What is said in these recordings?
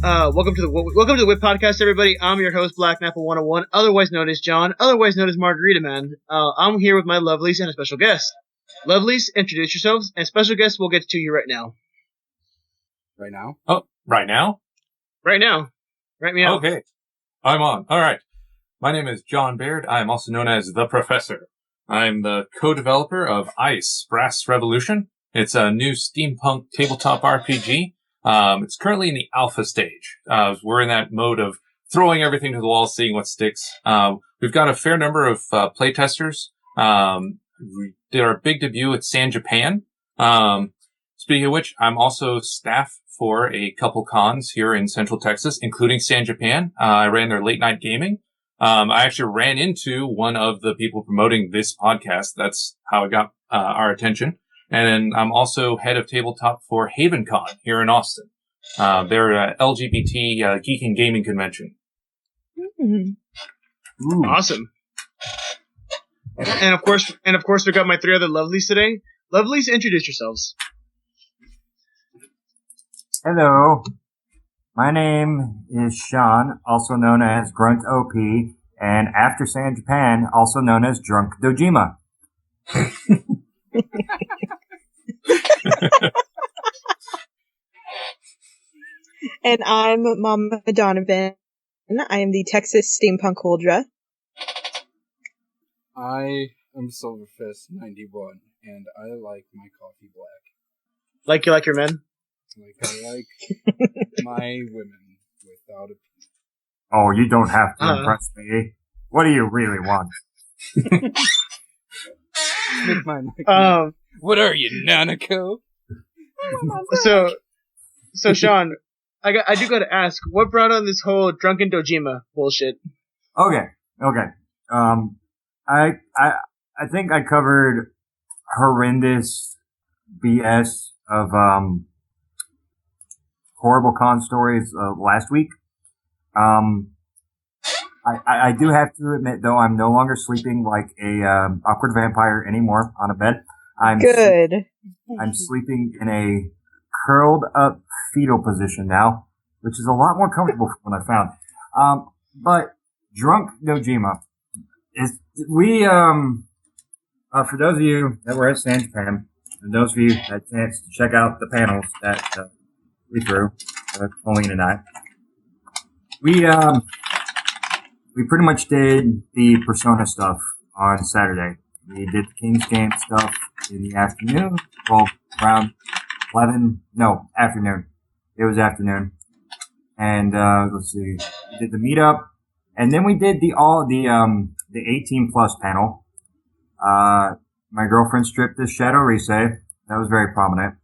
Welcome to the WIP podcast, everybody. I'm your host, Black Apple 101, otherwise known as John, otherwise known as Margarita Man. I'm here with my lovelies and a special guest. Lovelies, introduce yourselves, and special guest, we'll get to you right now. Right now? Oh, right now? Right now. Write me out. Okay. I'm on. All right. My name is John Baird. I am also known as The Professor. I'm the co-developer of ICE, Brass Revolution. It's a new steampunk tabletop RPG. It's currently in the alpha stage. We're in that mode of throwing everything to the wall, seeing what sticks. We've got a fair number of playtesters. We did our big debut at San Japan. Speaking of which, I'm also staff for a couple cons here in Central Texas, including San Japan. I ran their late night gaming. I actually ran into one of the people promoting this podcast. That's how it got our attention. And then I'm also head of tabletop for HavenCon here in Austin. They're an LGBT geek and gaming convention. Mm-hmm. Awesome. And of course, we got my three other lovelies today. Lovelies, introduce yourselves. Hello. My name is Sean, also known as Grunt OP, and after San Japan, also known as Drunk Dojima. And I'm Mama Donovan. I am the Texas Steampunk Holdra. I am Silverfist 91, and I like my coffee black. Like you like your men? Like I like my women without a P. Oh, you don't have to impress me. What do you really want? Make mine like what are you, Nanako? So Sean, I do got to ask, what brought on this whole drunken Dojima bullshit? Okay. I think I covered horrendous BS of horrible con stories last week. I do have to admit, though, I'm no longer sleeping like a awkward vampire anymore on a bed. I'm sleeping in a curled up fetal position now, which is a lot more comfortable from what I found. But Drunk Dojima is for those of you that were at San Japan, and those of you that had a chance to check out the panels that we threw, Pauline and I, we pretty much did the Persona stuff on Saturday. We did the King's Game stuff in the afternoon, well, around 11, no, afternoon. It was afternoon. And, let's see, we did the meetup, and then we did the 18 plus panel. My girlfriend stripped this Shadow Rise. That was very prominent.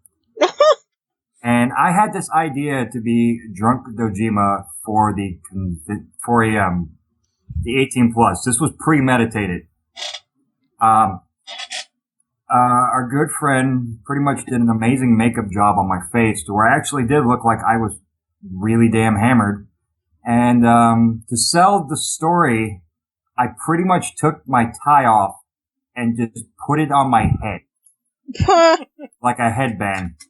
And I had this idea to be Drunk Dojima for the 18 plus. This was premeditated. Our good friend pretty much did an amazing makeup job on my face to where I actually did look like I was really damn hammered. And, to sell the story, I pretty much took my tie off and just put it on my head. Like a headband.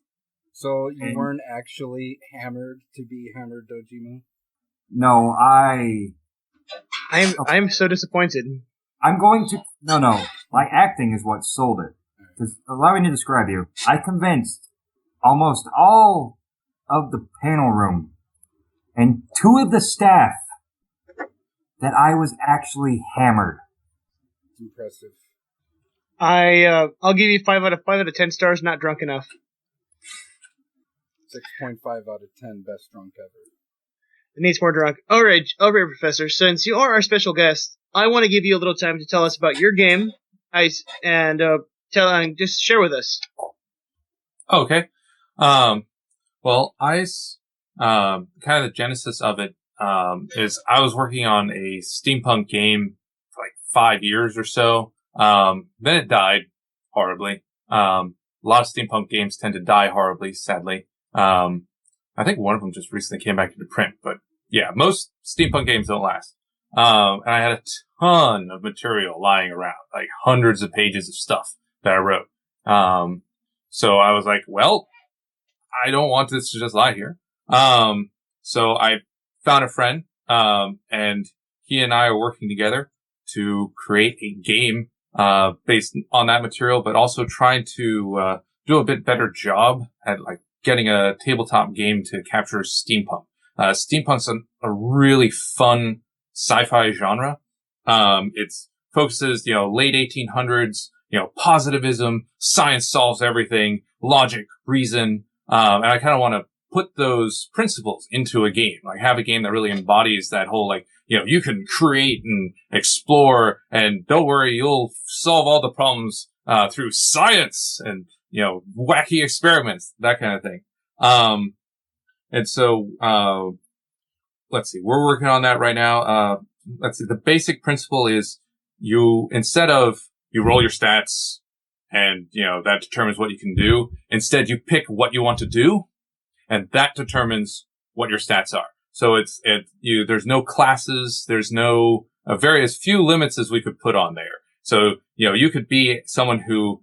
So you weren't actually hammered to be hammered Dojima? No, I'm so disappointed. I'm going to... No. My acting is what sold it. Because, allow me to describe you. I convinced almost all of the panel room and two of the staff that I was actually hammered. Impressive. I'll give you 5 out of 10 stars, not drunk enough. 6.5 out of 10, best drunk ever. It needs more drunk. Alright, Professor, since you are our special guest, I want to give you a little time to tell us about your game, ICE, and just share with us. Okay. Well, ICE, kind of the genesis of it, is I was working on a steampunk game for like 5 years or so. Then it died horribly. A lot of steampunk games tend to die horribly, sadly. I think one of them just recently came back into print, but yeah, most steampunk games don't last. And I had a ton of material lying around, like hundreds of pages of stuff that I wrote. So I was like, well, I don't want this to just lie here. So I found a friend, and he and I are working together to create a game, based on that material, but also trying to, do a bit better job at like getting a tabletop game to capture steampunk. Steampunk's a really fun sci-fi genre. It focuses, late 1800s, positivism, science solves everything, logic, reason. And I kind of want to put those principles into a game, like have a game that really embodies that whole, like, you can create and explore, and don't worry, you'll solve all the problems, through science and, wacky experiments, that kind of thing. And so, let's see, we're working on that right now. Let's see, the basic principle is instead of you roll your stats and, that determines what you can do, instead you pick what you want to do, and that determines what your stats are. So there's no classes, there's no, various few limits as we could put on there. So, you could be someone who,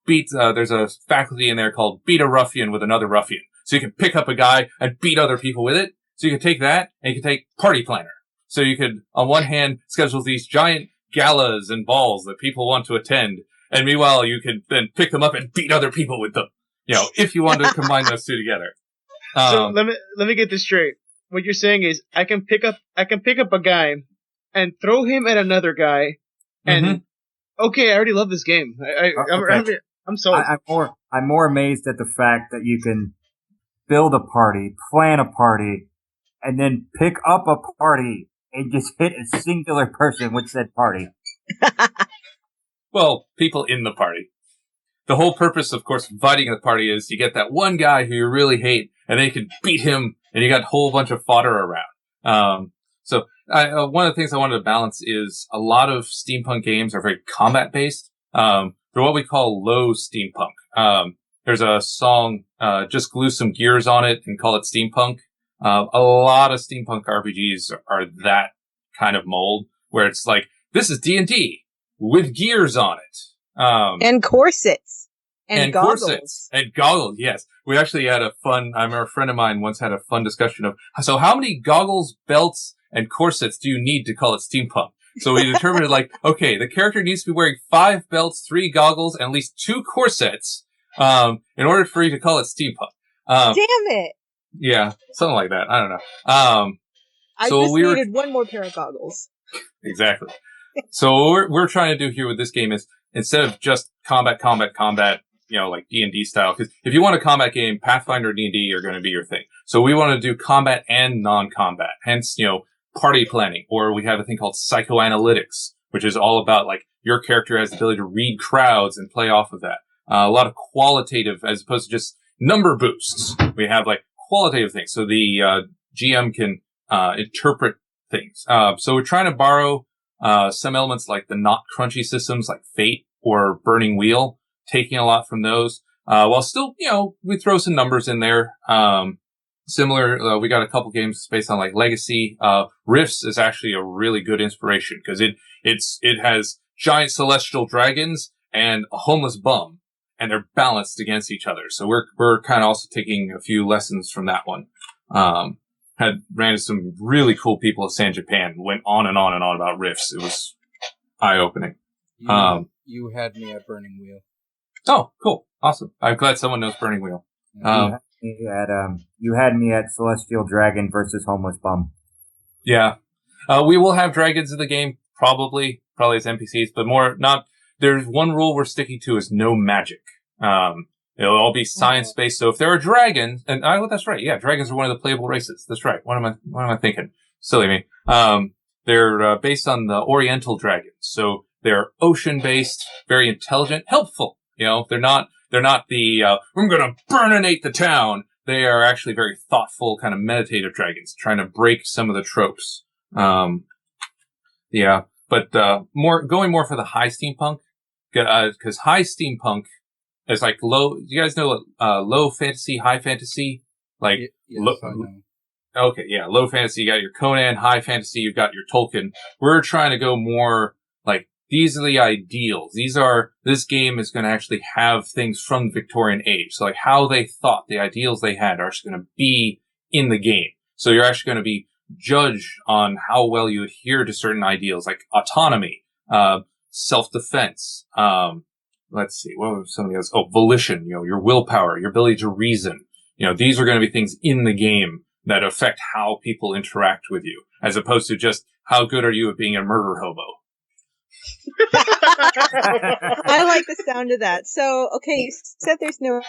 there's a faculty in there called beat a ruffian with another ruffian. So you can pick up a guy and beat other people with it. So you can take that, and you can take party planner. So you could, on one hand, schedule these giant galas and balls that people want to attend. And meanwhile, you can then pick them up and beat other people with them. If you want to combine those two together. So let me get this straight. What you're saying is I can pick up a guy and throw him at another guy, and okay, I already love this game. I'm sold. I'm more amazed at the fact that you can build a party, plan a party, and then pick up a party and just hit a singular person with said party. Well, people in the party. The whole purpose, of course, of inviting the party is you get that one guy who you really hate, and then you can beat him, and you got a whole bunch of fodder around. So one of the things I wanted to balance is a lot of steampunk games are very combat-based. They're what we call low steampunk. There's a song, just glue some gears on it and call it steampunk. A lot of steampunk RPGs are that kind of mold, where it's like, this is D&D with gears on it. And corsets. And goggles. Corsets. And goggles, yes. We actually had I remember a friend of mine once had a fun discussion of, so how many goggles, belts, and corsets do you need to call it steampunk? So we determined, like, okay, the character needs to be wearing 5 belts, 3 goggles, and at least 2 corsets, in order for you to call it steampunk. Damn it! Yeah, something like that. I don't know. I just needed one more pair of goggles. Exactly. So what we're trying to do here with this game is, instead of just combat, like D&D style, because if you want a combat game, Pathfinder and D&D are going to be your thing. So we want to do combat and non-combat. Hence, party planning, or we have a thing called psychoanalytics, which is all about, like, your character has the ability to read crowds and play off of that. A lot of qualitative as opposed to just number boosts. We have, like, qualitative things. So the GM can interpret things. So we're trying to borrow some elements like the not crunchy systems like Fate or Burning Wheel, taking a lot from those, while still, we throw some numbers in there. Similar, we got a couple games based on like Legacy. Rifts is actually a really good inspiration because it has giant celestial dragons and a homeless bum, and they're balanced against each other. So we're kind of also taking a few lessons from that one. Ran into some really cool people at San Japan, went on and on and on about Rifts. It was eye-opening. You had me at Burning Wheel. Oh, cool. Awesome. I'm glad someone knows Burning Wheel. You had me at Celestial Dragon versus Homeless Bum. Yeah. We will have dragons in the game, probably as NPCs, but more not. There's one rule we're sticking to is no magic. It'll all be science-based. So if there are dragons, and that's right. Yeah, dragons are one of the playable races. That's right. What am I thinking? Silly me. They're based on the Oriental dragons. So they're ocean-based, very intelligent, helpful. They're not the, I'm gonna burninate the town. They are actually very thoughtful, kind of meditative dragons, trying to break some of the tropes. Yeah, but, going more for the high steampunk, cause high steampunk is like low, you guys know, low fantasy, high fantasy? Like, yes, I know. Okay, yeah, low fantasy, you got your Conan, high fantasy, you've got your Tolkien. We're trying to go more like these are the ideals. This game is going to actually have things from the Victorian age. So like how they thought, the ideals they had are actually going to be in the game. So you're actually going to be judged on how well you adhere to certain ideals like autonomy, self-defense, let's see, what were some of the others? Oh, volition, your willpower, your ability to reason. These are going to be things in the game that affect how people interact with you, as opposed to just how good are you at being a murder hobo. I like the sound of that. So, okay, you said there's no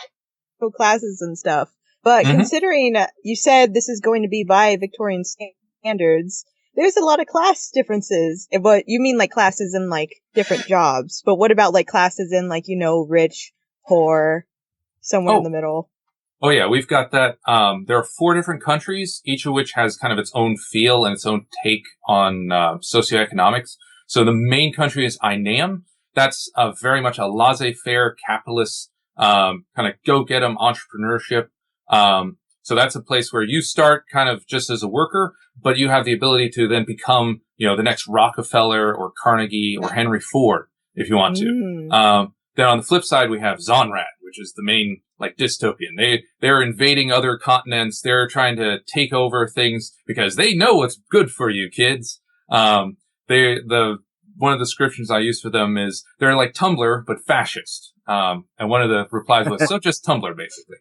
classes and stuff, but considering you said this is going to be by Victorian standards, there's a lot of class differences. But you mean like classes in like different jobs, but what about like classes in like, rich, poor, somewhere in the middle? Oh yeah, we've got that. There are 4 different countries, each of which has kind of its own feel and its own take on socioeconomics. So the main country is Inam. That's very much a laissez-faire capitalist, kind of go-get-em entrepreneurship. So that's a place where you start kind of just as a worker, but you have the ability to then become, the next Rockefeller or Carnegie or Henry Ford if you want to. Then on the flip side, we have Zonrad, which is the main, like, dystopian. They're invading other continents. They're trying to take over things because they know what's good for you, kids. One of the descriptions I use for them is they're like Tumblr, but fascist. And one of the replies was, so just Tumblr, basically.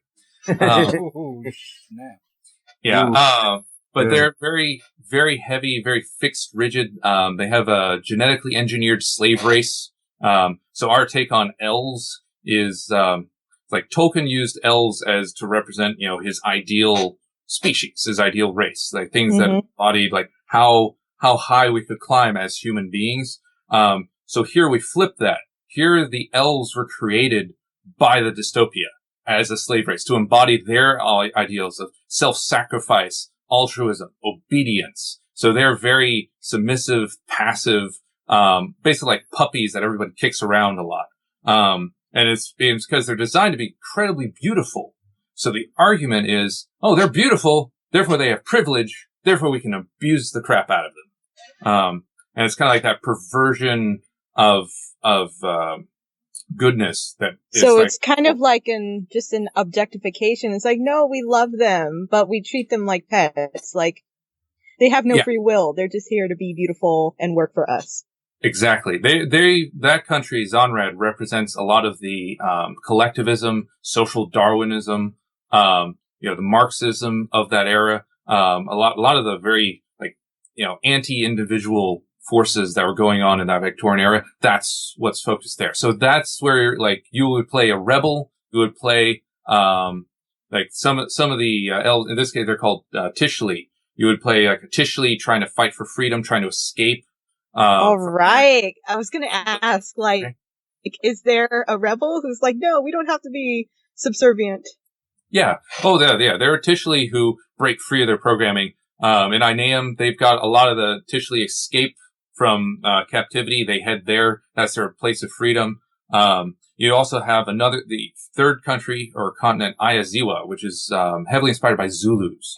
Oh, snap. Yeah. But they're very, very heavy, very fixed, rigid. They have a genetically engineered slave race. So our take on elves is, like Tolkien used elves as to represent, his ideal species, his ideal race, like things that embodied like how high we could climb as human beings. So here we flip that. Here the elves were created by the dystopia as a slave race to embody their ideals of self-sacrifice, altruism, obedience. So they're very submissive, passive, basically like puppies that everybody kicks around a lot. And it's because they're designed to be incredibly beautiful. So the argument is, oh, they're beautiful, therefore they have privilege, therefore we can abuse the crap out of them. And it's kind of like that perversion of goodness that is so it's kind of like just an objectification. It's like, no, we love them, but we treat them like pets. Like they have no free will. They're just here to be beautiful and work for us. Exactly. That country, Zonrad, represents a lot of the, collectivism, social Darwinism, the Marxism of that era. A lot of the very, like, anti-individual forces that were going on in that Victorian era. That's what's focused there. So that's where, like, you would play a rebel. You would play, like some of the, elves, in this case, they're called, Tishley. You would play like a Tishley trying to fight for freedom, trying to escape. All right. I was going to ask, like, is there a rebel who's like, no, we don't have to be subservient? Yeah. Oh, yeah. There are Tishley who break free of their programming. In Inam, they've got a lot of the Tishley escape from captivity. They head there. That's their place of freedom. You also have the third country or continent, Ayaziwa, which is heavily inspired by Zulus.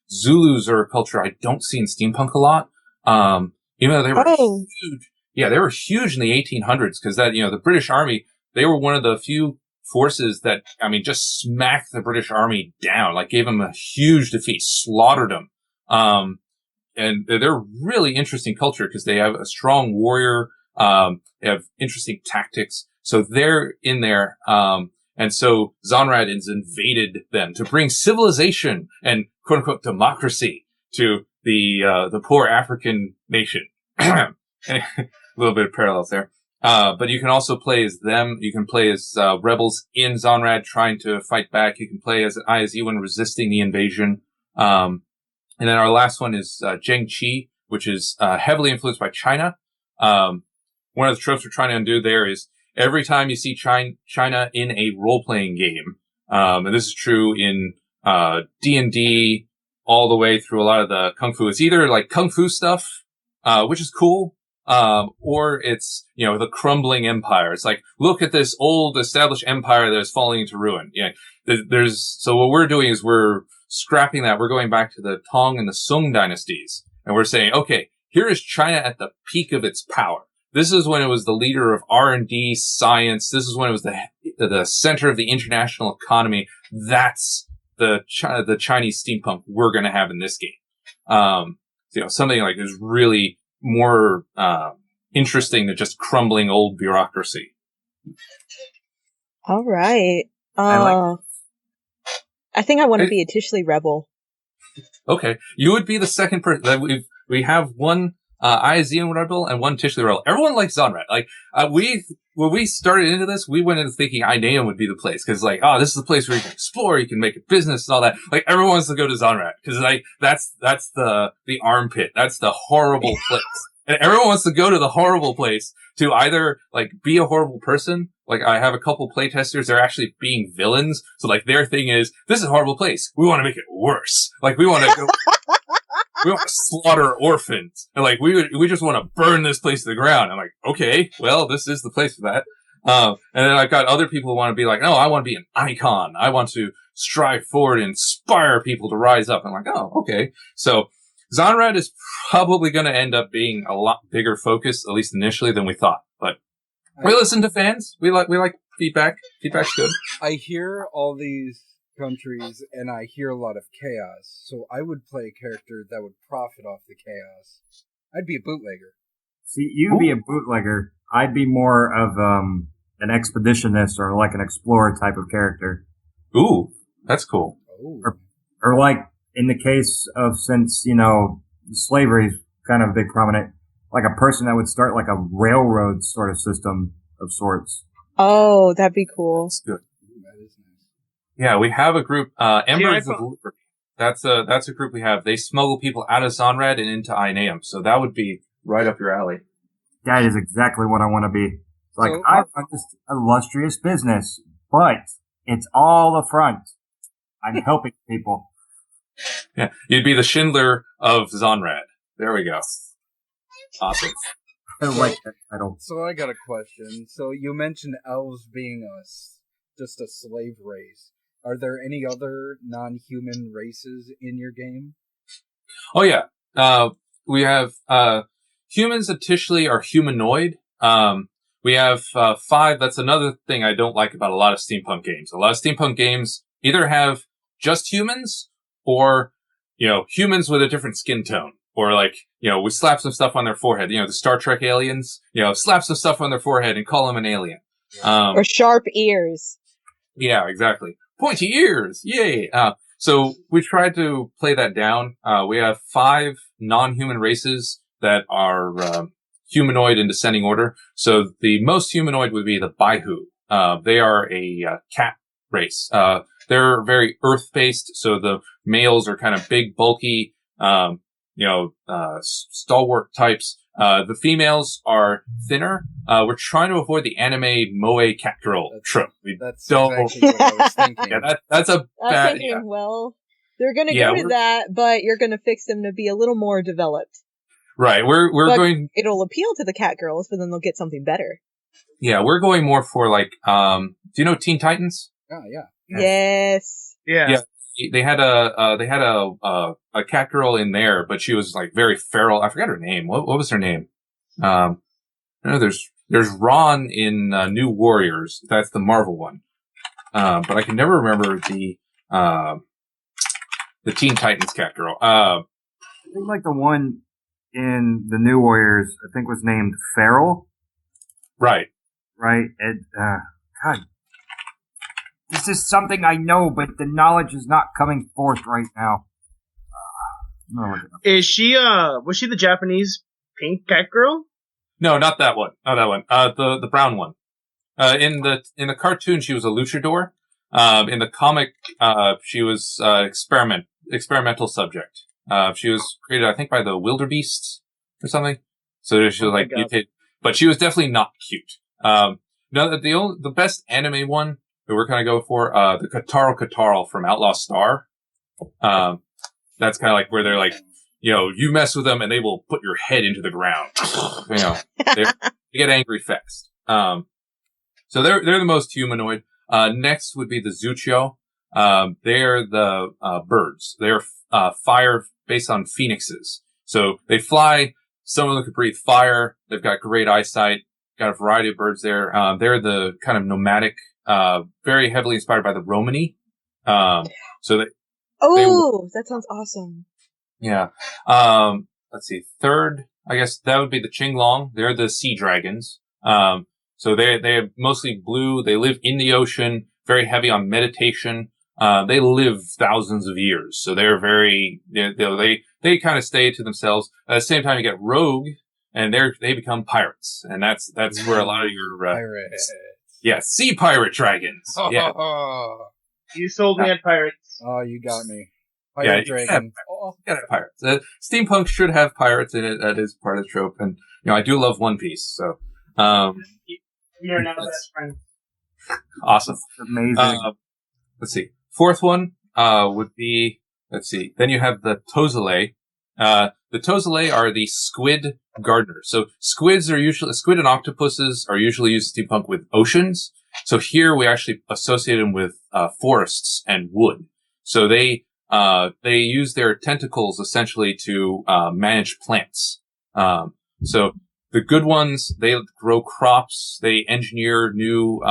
Zulus are a culture I don't see in Steampunk a lot. Even though they were huge. Yeah, they were huge in the 1800s because the British Army, they were one of the few forces that, just smacked the British Army down, like gave them a huge defeat, slaughtered them. And they're a really interesting culture because they have a strong warrior, they have interesting tactics. So they're in there, and so Zonrad has invaded them to bring civilization and quote unquote democracy to the poor African nation. A little bit of parallels there. But you can also play as them. You can play as, rebels in Zonrad trying to fight back. You can play as an Ayaziwan resisting the invasion. And then our last one is, Zhengqi, which is, heavily influenced by China. One of the tropes we're trying to undo there is every time you see China in a role-playing game, and this is true in, D&D all the way through a lot of the Kung Fu. It's either like Kung Fu stuff, which is cool, or it's, the crumbling empire. It's like, look at this old established empire that is falling into ruin. Yeah. So what we're doing is we're scrapping that. We're going back to the Tang and the Sung dynasties. And we're saying, okay, here is China at the peak of its power. This is when it was the leader of R&D science. This is when it was the center of the international economy. That's the Chinese steampunk we're going to have in this game. Something like is really more interesting than just crumbling old bureaucracy. All right. I think I want to be a Tishley rebel. Okay, you would be the second person. We have one Izian rebel and one Tishley rebel. Everyone likes Zonrad. Like when we started into this, we went into thinking Inaeum would be the place because this is the place where you can explore, you can make a business and all that. Like everyone wants to go to Zonrad because that's the armpit, that's the horrible place, and everyone wants to go to the horrible place to either be a horrible person. Like I have a couple playtesters, they're actually being villains. So their thing is, this is a horrible place. We want to make it worse. We want to go, we want to slaughter orphans. And we just want to burn this place to the ground. I'm like, okay, well, this is the place for that. And then I've got other people who want to be like, no, I want to be an icon. I want to strive forward and inspire people to rise up. I'm like, oh, okay. So Zonrad is probably going to end up being a lot bigger focus, at least initially, than we thought. But we listen to fans. We like feedback. Feedback's good. I hear all these countries, and I hear a lot of chaos. So I would play a character that would profit off the chaos. I'd be a bootlegger. See, you'd be a bootlegger. I'd be more of an expeditionist or an explorer type of character. Ooh, that's cool. Or in the case of, since slavery is kind of a big prominent, a person that would start a railroad sort of system of sorts. Oh, that'd be cool. That's good. That is nice. Yeah, we have a group, Embers of Liberty. That's a group we have. They smuggle people out of Zonrad and into Inaeum, so that would be right up your alley. That is exactly what I want to be. I run this illustrious business, but it's all the front. I'm helping people. Yeah, you'd be the Schindler of Zonrad. There we go. Awesome. I like that title. So I got a question. So you mentioned elves being just a slave race. Are there any other non-human races in your game? Oh yeah. We have humans at Tishley are humanoid. We have 5. That's another thing I don't like about a lot of steampunk games. A lot of steampunk games either have just humans or humans with a different skin tone. Or we slap some stuff on their forehead. The Star Trek aliens, slap some stuff on their forehead and call them an alien. Or sharp ears. Yeah, exactly. Pointy ears. Yay. So we tried to play that down. We have 5 non-human races that are humanoid in descending order. So the most humanoid would be the Baihu. They are a cat race. They're very earth-based. So the males are kind of big, bulky, stalwart types. The females are thinner. We're trying to avoid the anime moe cat girl trope. That's exactly what I was thinking. Yeah, that's a bad. Thinking, well, they're going to go to that, but you're going to fix them to be a little more developed. Right. We're going. It'll appeal to the cat girls, but then they'll get something better. Yeah, we're going more for do you know Teen Titans? Oh yeah. Yes. Yeah. They had a cat girl in there, but she was very feral. I forgot her name. What was her name? There's Ron in New Warriors. That's the Marvel one. But I can never remember the Teen Titans cat girl. I think the one in the New Warriors, I think was named Feral. Right. Right. And God. This is something I know, but the knowledge is not coming forth right now. Is she, was she the Japanese pink cat girl? No, not that one. Not that one. The brown one. In the cartoon, she was a luchador. In the comic, she was, experimental subject. She was created, I think, by the wildebeests or something. So she was mutated, but she was definitely not cute. The best anime one that we're kind of going for, the Kataro from Outlaw Star. That's kind of where they're you mess with them and they will put your head into the ground. They get angry fast. So they're the most humanoid. Next would be the Zuchio. They're the birds. They're fire based on phoenixes. So they fly Some of them can breathe fire. They've got great eyesight. Got a variety of birds there. They're the kind of nomadic, very heavily inspired by the Romany. So that sounds awesome. yeah. Let's see. Third, I guess that would be the Qinglong. They're the sea dragons. So they're mostly blue. They live in the ocean, very heavy on meditation. They live thousands of years. So they're very, they kind of stay to themselves. At the same time, you get rogue, and they become pirates. And that's where a lot of your, Pirates. yeah, sea pirate dragons. Yeah. You sold me at pirates. Oh, you got me. Yeah, Pirate dragon. Gotta have pirates. Steampunk should have pirates in it. That is part of the trope. And, I do love One Piece. So, We are now best friends. Awesome. Amazing. Let's see. Fourth one, would be, let's see. Then you have the Tozele. The Tozele are the squid gardeners. So squid and octopuses are usually used in steampunk with oceans. So here we actually associate them with, forests and wood. So they use their tentacles essentially to, manage plants. So the good ones, they grow crops, they engineer new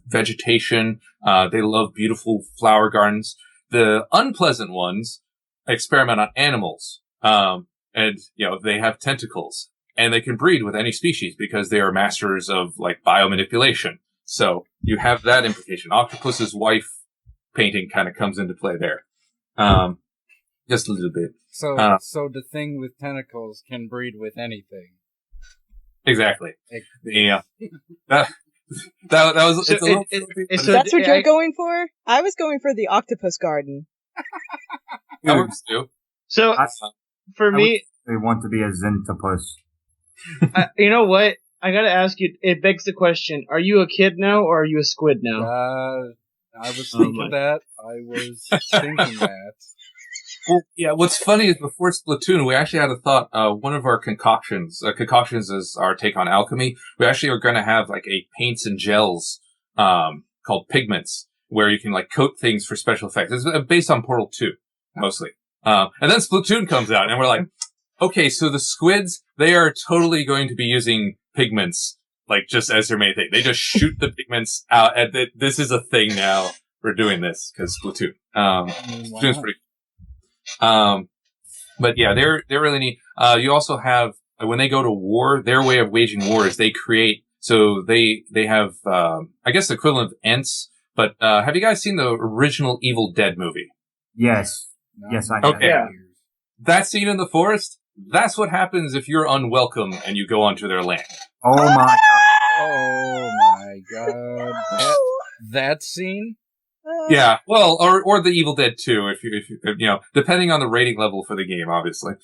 vegetation, they love beautiful flower gardens. The unpleasant ones experiment on animals, and, they have tentacles, and they can breed with any species because they are masters of, biomanipulation. So you have that implication. Octopus's wife painting kind of comes into play there. Just a little bit. So the thing with tentacles can breed with anything. Exactly. Yeah. That was. It's a little. That's what you're going for? I was going for the octopus garden. That works too. So for me, they want to be a Zentopus. you know what? I gotta ask you. It begs the question: are you a kid now, or are you a squid now? I was thinking that. I was thinking that. Well, yeah, what's funny is before Splatoon, we actually had a thought, one of our concoctions is our take on alchemy. We actually are going to have a paints and gels, called pigments, where you can coat things for special effects. It's based on Portal 2, mostly. And then Splatoon comes out and we're like, okay, so the squids, they are totally going to be using pigments, just as their main thing. They just shoot the pigments out, and this is a thing now. We're doing this because Splatoon. Splatoon's pretty. But yeah, they're really neat. You also have, when they go to war, their way of waging war is they create, so they have, I guess the equivalent of Ents, but, have you guys seen the original Evil Dead movie? Yes. Yes, I have. Okay. Yeah. That scene in the forest, that's what happens if you're unwelcome and you go onto their land. Oh my god. Oh my god. That scene? Yeah, well, or the Evil Dead 2, if you depending on the rating level for the game, obviously.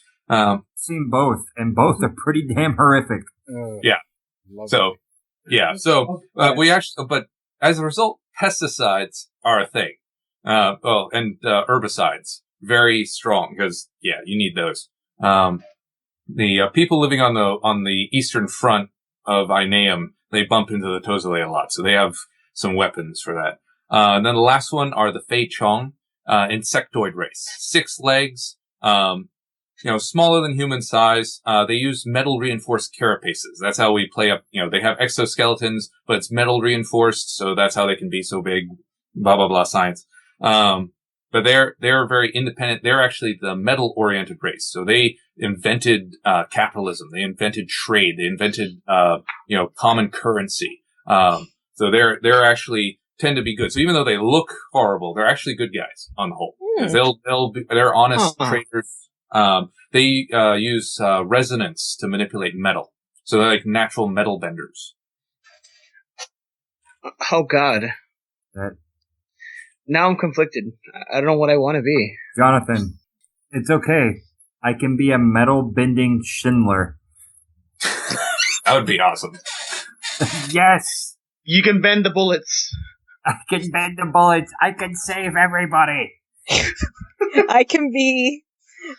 Seen both, and both are pretty damn horrific. Yeah. So, yeah, so, but as a result, pesticides are a thing. And herbicides. Very strong, because, yeah, you need those. The people living on the eastern front of Ineum, they bump into the Tozele a lot, so they have some weapons for that. And then the last one are the Fei Chong, insectoid race. 6 legs, smaller than human size. They use metal reinforced carapaces. That's how we play up, they have exoskeletons, but it's metal reinforced, so that's how they can be so big, blah, blah, blah, science. But they're very independent. They're actually the metal oriented race. So they invented, capitalism. They invented trade. They invented, common currency. So they're actually, tend to be good. So even though they look horrible, they're actually good guys on the whole. They're honest traders. They use resonance to manipulate metal. So they're like natural metal benders. Oh god. Now I'm conflicted. I don't know what I want to be. Jonathan, it's okay. I can be a metal bending Schindler. That would be awesome. Yes! You can bend the bullets. I can bend the bullets. I can save everybody. I can be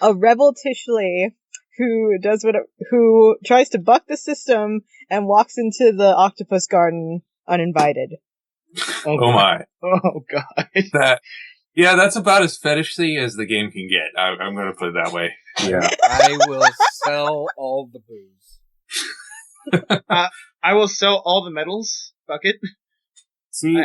a rebel Tishley who tries to buck the system and walks into the octopus garden uninvited. Oh my. Oh god. Yeah, that's about as fetishy as the game can get. I'm going to put it that way. Yeah. I will sell all the booze. I will sell all the medals. Fuck it. See,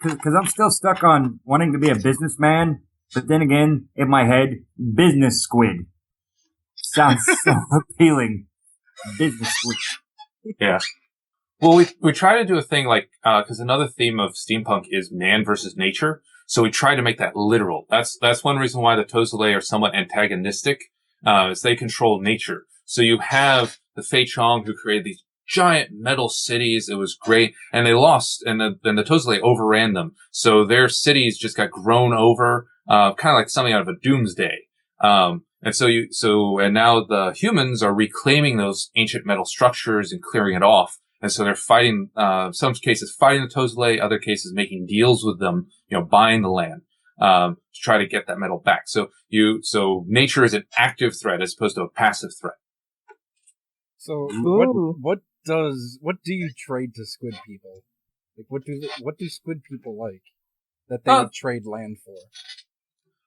because I'm still stuck on wanting to be a businessman, but then again, in my head, business squid sounds so appealing. Business squid. Yeah. Well, we try to do a thing like, because another theme of steampunk is man versus nature. So we try to make that literal. That's one reason why the Tozole are somewhat antagonistic, is they control nature. So you have the Fei Chong who created these giant metal cities. It was great. And they lost, and then the Tozole overran them. So their cities just got grown over, kind of like something out of a doomsday. And now the humans are reclaiming those ancient metal structures and clearing it off. And so they're fighting, some cases fighting the Tozole, other cases making deals with them, buying the land, to try to get that metal back. So nature is an active threat as opposed to a passive threat. So what do you trade to squid people? Like what do squid people like that they would trade land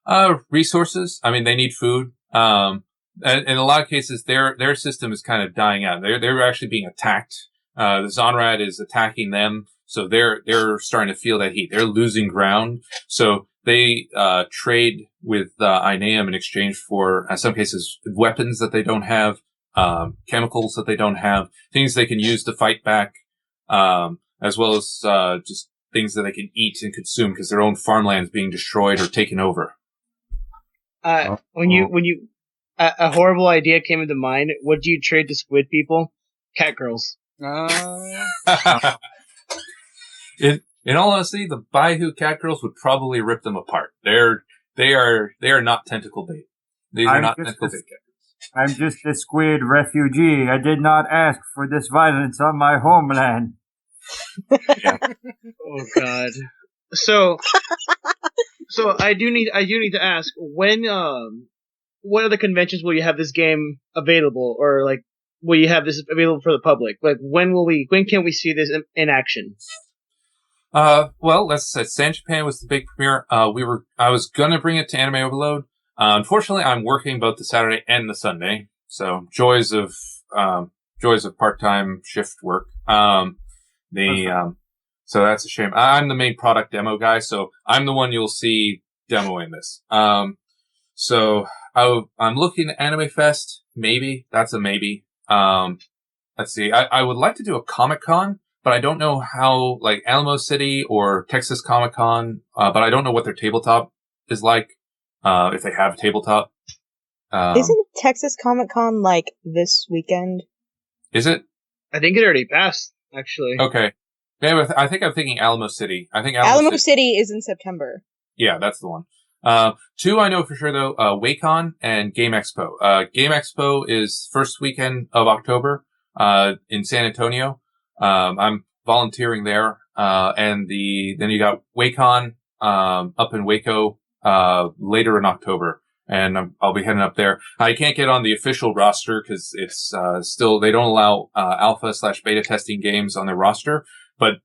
for? Resources. I mean, they need food. And in a lot of cases, their system is kind of dying out. They're actually being attacked. The Zonrad is attacking them, so they're starting to feel that heat. They're losing ground, so they trade with Ineum in exchange for, in some cases, weapons that they don't have, chemicals that they don't have, things they can use to fight back, as well as just things that they can eat and consume because their own farmland is being destroyed or taken over. A horrible idea came into mind. What do you trade to squid people? Cat girls. In all honesty, the Baihu cat girls would probably rip them apart. They are not tentacle bait. These are not tentacle bait cat girls. I'm just a squid refugee. I did not ask for this violence on my homeland. Yeah. Oh God. So I do need to ask, when what other conventions will you have this game available, or like will you have this available for the public? Like when can we see this in action? Well, let's say San Japan was the big premiere. I was gonna bring it to Anime Overload. Unfortunately, I'm working both the Saturday and the Sunday. So joys of part-time shift work. So that's a shame. I'm the main product demo guy, so I'm the one you'll see demoing this. So I'm looking at Anime Fest. Maybe. That's a maybe. Let's see. I would like to do a Comic-Con, but I don't know how, like Alamo City or Texas Comic-Con, but I don't know what their tabletop is like, if they have a tabletop. Isn't Texas Comic-Con like this weekend? Is it? I think it already passed, actually. Okay. Yeah, I think I'm thinking Alamo City. I think Alamo City is in September. Yeah, that's the one. Two I know for sure though, Wacon and Game Expo. Game Expo is first weekend of October, in San Antonio. I'm volunteering there. Then you got Wacon, up in Waco, later in October. And I'll be heading up there. I can't get on the official roster because it's, still, they don't allow, alpha/beta testing games on their roster. But,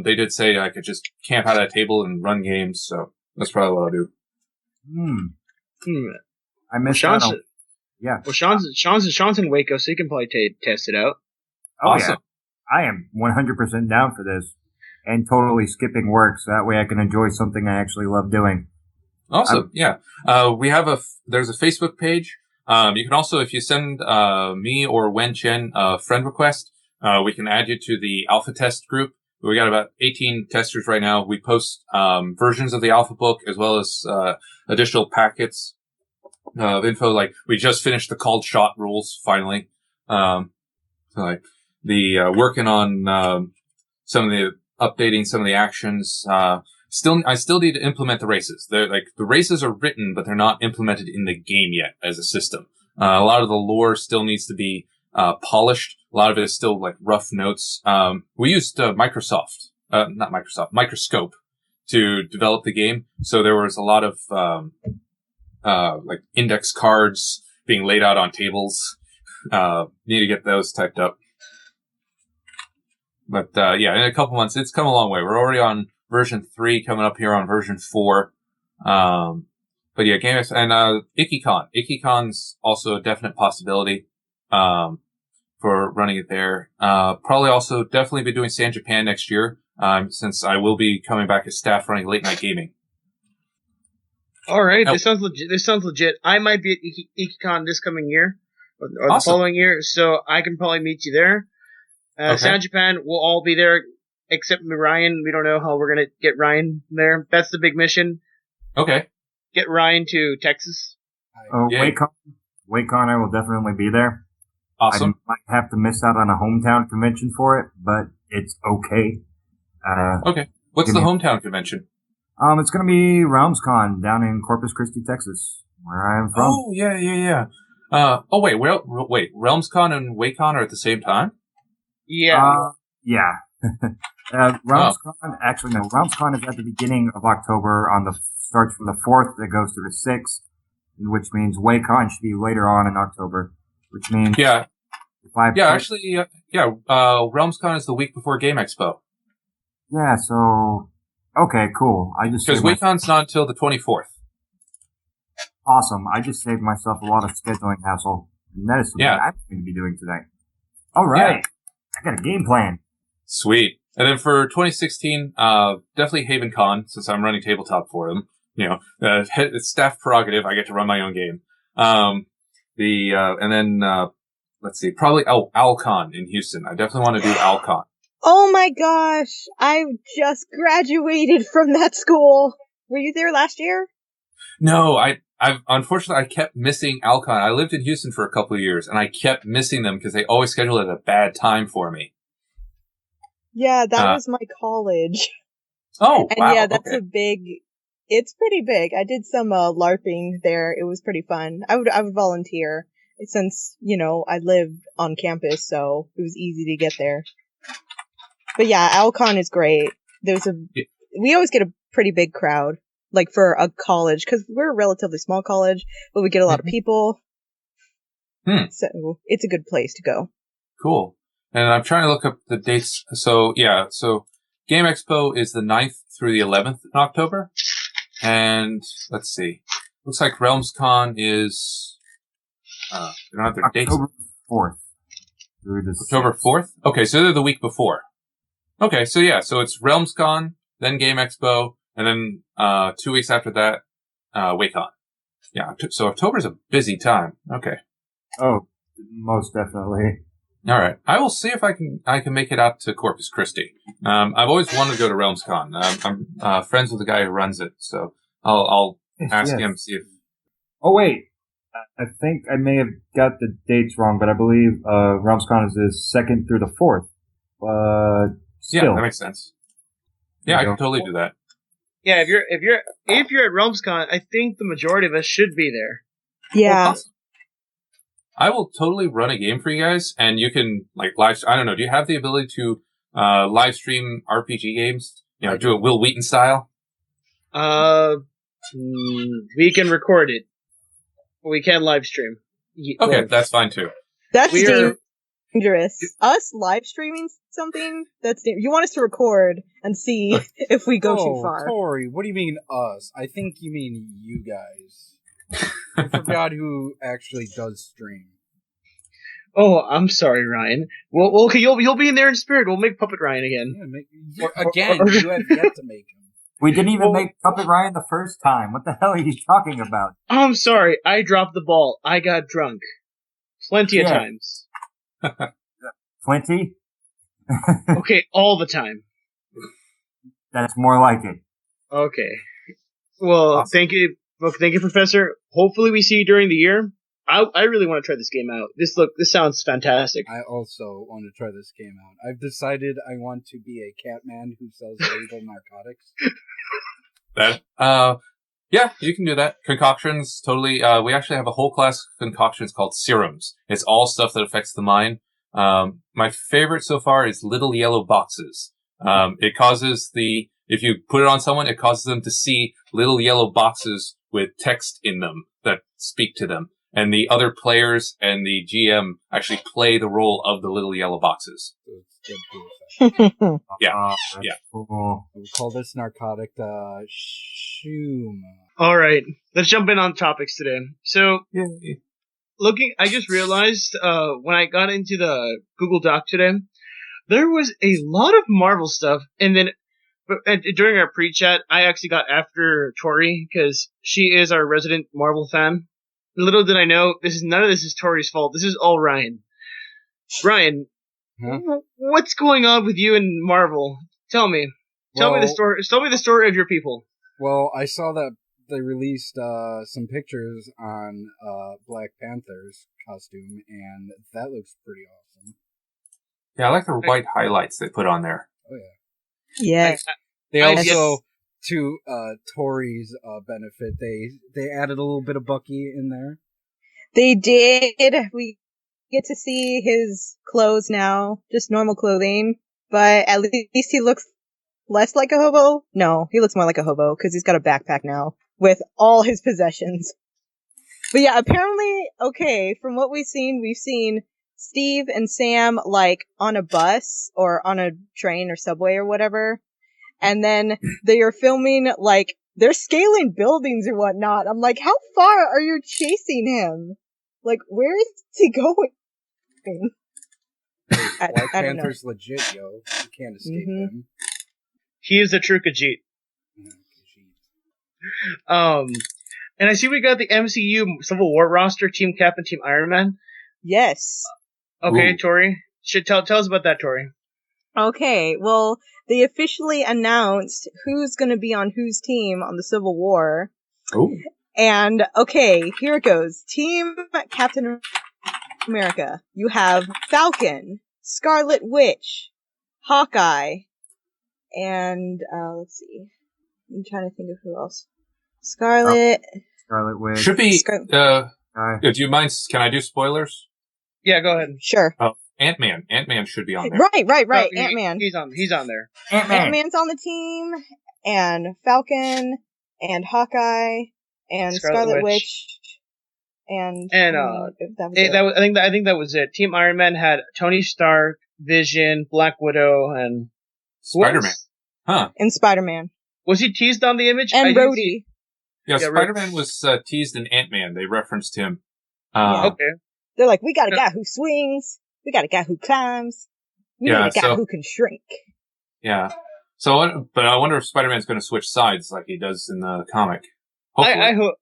they did say I could just camp out at a table and run games. So that's probably what I'll do. I missed Sean's, out on, yeah. Well, Sean's in Waco, so he can probably test it out. Oh, Awesome. Yeah. I am 100% down for this. And totally skipping work, so that way I can enjoy something I actually love doing. Awesome. Yeah. There's a Facebook page. You can also, if you send, me or Wen Chen a friend request, we can add you to the alpha test group. We got about 18 testers right now. We post, versions of the alpha book as well as, additional packets of info. Like we just finished the called shot rules finally. Working on, updating some of the actions, I still need to implement the races. The races are written, but they're not implemented in the game yet as a system. A lot of the lore still needs to be, polished. A lot of it is still like rough notes. We used, Microscope to develop the game. So there was a lot of, like index cards being laid out on tables. Need to get those typed up. But, in a couple months, it's come a long way. We're already on version 3 coming up here on version 4. But yeah, Game Expo and IkiCon. IkiCon's also a definite possibility for running it there. Probably also definitely be doing San Japan next year, since I will be coming back as staff running late night gaming. All right, this sounds legit. I might be at IkiCon this coming year or Awesome. the following year, so I can probably meet you there. Okay. San Japan, we'll all be there except Ryan. We don't know how we're gonna get Ryan there. That's the big mission. Okay. Get Ryan to Texas. Yay. WakeCon, I will definitely be there. Awesome. I might have to miss out on a hometown convention for it, but it's okay. Okay. What's the hometown convention? It's gonna be RealmsCon down in Corpus Christi, Texas, where I am from. Oh, yeah. Wait, RealmsCon and WakeCon are at the same time? Yeah. Yeah. RealmsCon, actually, no, RealmsCon is at the beginning of October starts from the 4th, that goes to the 6th, which means WakeCon should be later on in October, which means... RealmsCon is the week before Game Expo. Yeah, so... Okay, cool. Because WakeCon's not until the 24th. Awesome. I just saved myself a lot of scheduling hassle. And that is something I'm going to be doing today. All right. I got a game plan. Sweet. And then for 2016, definitely Haven Con, since I'm running tabletop for them. It's staff prerogative. I get to run my own game. Let's see, probably Owlcon in Houston. I definitely want to do Owlcon. Oh my gosh, I just graduated from that school. Were you there last year? No, I've unfortunately I kept missing Owlcon. I lived in Houston for a couple of years, and I kept missing them because they always schedule it at a bad time for me. Yeah, that was my college. Oh, and wow. Yeah, that's it's pretty big. I did some LARPing there. It was pretty fun. I would volunteer since, I lived on campus, so it was easy to get there. But yeah, Owlcon is great. We always get a pretty big crowd, like for a college, because we're a relatively small college, but we get a lot of people. So it's a good place to go. Cool. And I'm trying to look up the dates. So Game Expo is the 9th through the 11th in October. And let's see. Looks like RealmsCon is, they don't have their dates. October 4th. October 4th? Okay, so they're the week before. Okay, so it's RealmsCon, then Game Expo, and then 2 weeks after that, WakeCon. Yeah, so October's a busy time. Okay. Oh, most definitely. All right, I will see if I can make it out to Corpus Christi. I've always wanted to go to RealmsCon. I'm friends with the guy who runs it, so I'll ask him see if. Oh wait, I think I may have got the dates wrong, but I believe RealmsCon is the 2nd through the 4th. Still. Yeah, that makes sense. Yeah, I can totally do that. Yeah, if you're at RealmsCon, I think the majority of us should be there. Yeah. Well, I will totally run a game for you guys, and you can live. I don't know. Do you have the ability to live stream RPG games? Do it Will Wheaton style. We can record it. We can live stream. Okay, that's fine too. That's dangerous. Us live streaming something? You want us to record and see if we go too far. Tori, what do you mean us? I think you mean you guys. I forgot who actually does stream. Oh, I'm sorry, Ryan. Well, okay, you'll be in there in spirit. We'll make Puppet Ryan again. Yeah, again, you have yet to make him. We didn't even make Puppet Ryan the first time. What the hell are you talking about? I'm sorry. I dropped the ball. I got drunk. Plenty of times. Plenty? Okay, all the time. That's more like it. Okay. Well, awesome. Thank you. Well, thank you, Professor. Hopefully we see you during the year. I really want to try this game out. This sounds fantastic. I also want to try this game out. I've decided I want to be a cat man who sells illegal narcotics. Yeah, you can do that. Concoctions, totally. We actually have a whole class of concoctions called serums. It's all stuff that affects the mind. My favorite so far is little yellow boxes. It causes if you put it on someone, it causes them to see little yellow boxes with text in them that speak to them. and the other players and the GM actually play the role of the little yellow boxes. Yeah. Cool. We call this narcotic shoom. All right, let's jump in on topics today. So, I just realized when I got into the Google Doc today, there was a lot of Marvel stuff, and then during our pre-chat, I actually got after Tori because she is our resident Marvel fan. Little did I know, none of this is Tori's fault. This is all Ryan. Ryan, what's going on with you and Marvel? Tell me. Tell me the story. Tell me the story of your people. Well, I saw that they released some pictures on Black Panther's costume, and that looks pretty awesome. Yeah, I like the white highlights they put on there. Oh yeah. Yeah. They also, to Tori's benefit, they added a little bit of Bucky in there. They did. We get to see his clothes now, just normal clothing, but at least he looks less like a hobo. No, he looks more like a hobo because he's got a backpack now with all his possessions. But yeah, apparently, okay, from what we've seen Steve and Sam like on a bus or on a train or subway or whatever. And then they are filming, like, they're scaling buildings and whatnot. I'm like, how far are you chasing him? Like, where is he going? Black Panther's legit, yo. You can't escape him. He is a true Khajiit. And I see we got the MCU Civil War roster, Team Cap and Team Iron Man. Yes. Okay, Ooh. Tori. Tell us about that, Tori. Okay, well, they officially announced who's going to be on whose team on the Civil War. Oh. And, okay, here it goes. Team Captain America. You have Falcon, Scarlet Witch, Hawkeye, and, let's see. I'm trying to think of who else. Scarlet Witch. Should be, do Hi. you mind, can I do spoilers? Yeah, go ahead. Sure. Ant-Man. Ant-Man should be on there. Right. Oh, Ant-Man. He's on there. Ant-Man's on the team, and Falcon, and Hawkeye, and Scarlet Witch, and I think that was it. Team Iron Man had Tony Stark, Vision, Black Widow, and Spider-Man. Huh. And Spider-Man. Was he teased on the image? And Rhodey. Yeah, Spider-Man was teased in Ant-Man. They referenced him. Okay. They're like, we got a guy who swings. We got a guy who climbs. We need a guy who can shrink. Yeah. But I wonder if Spider-Man's going to switch sides like he does in the comic. I hope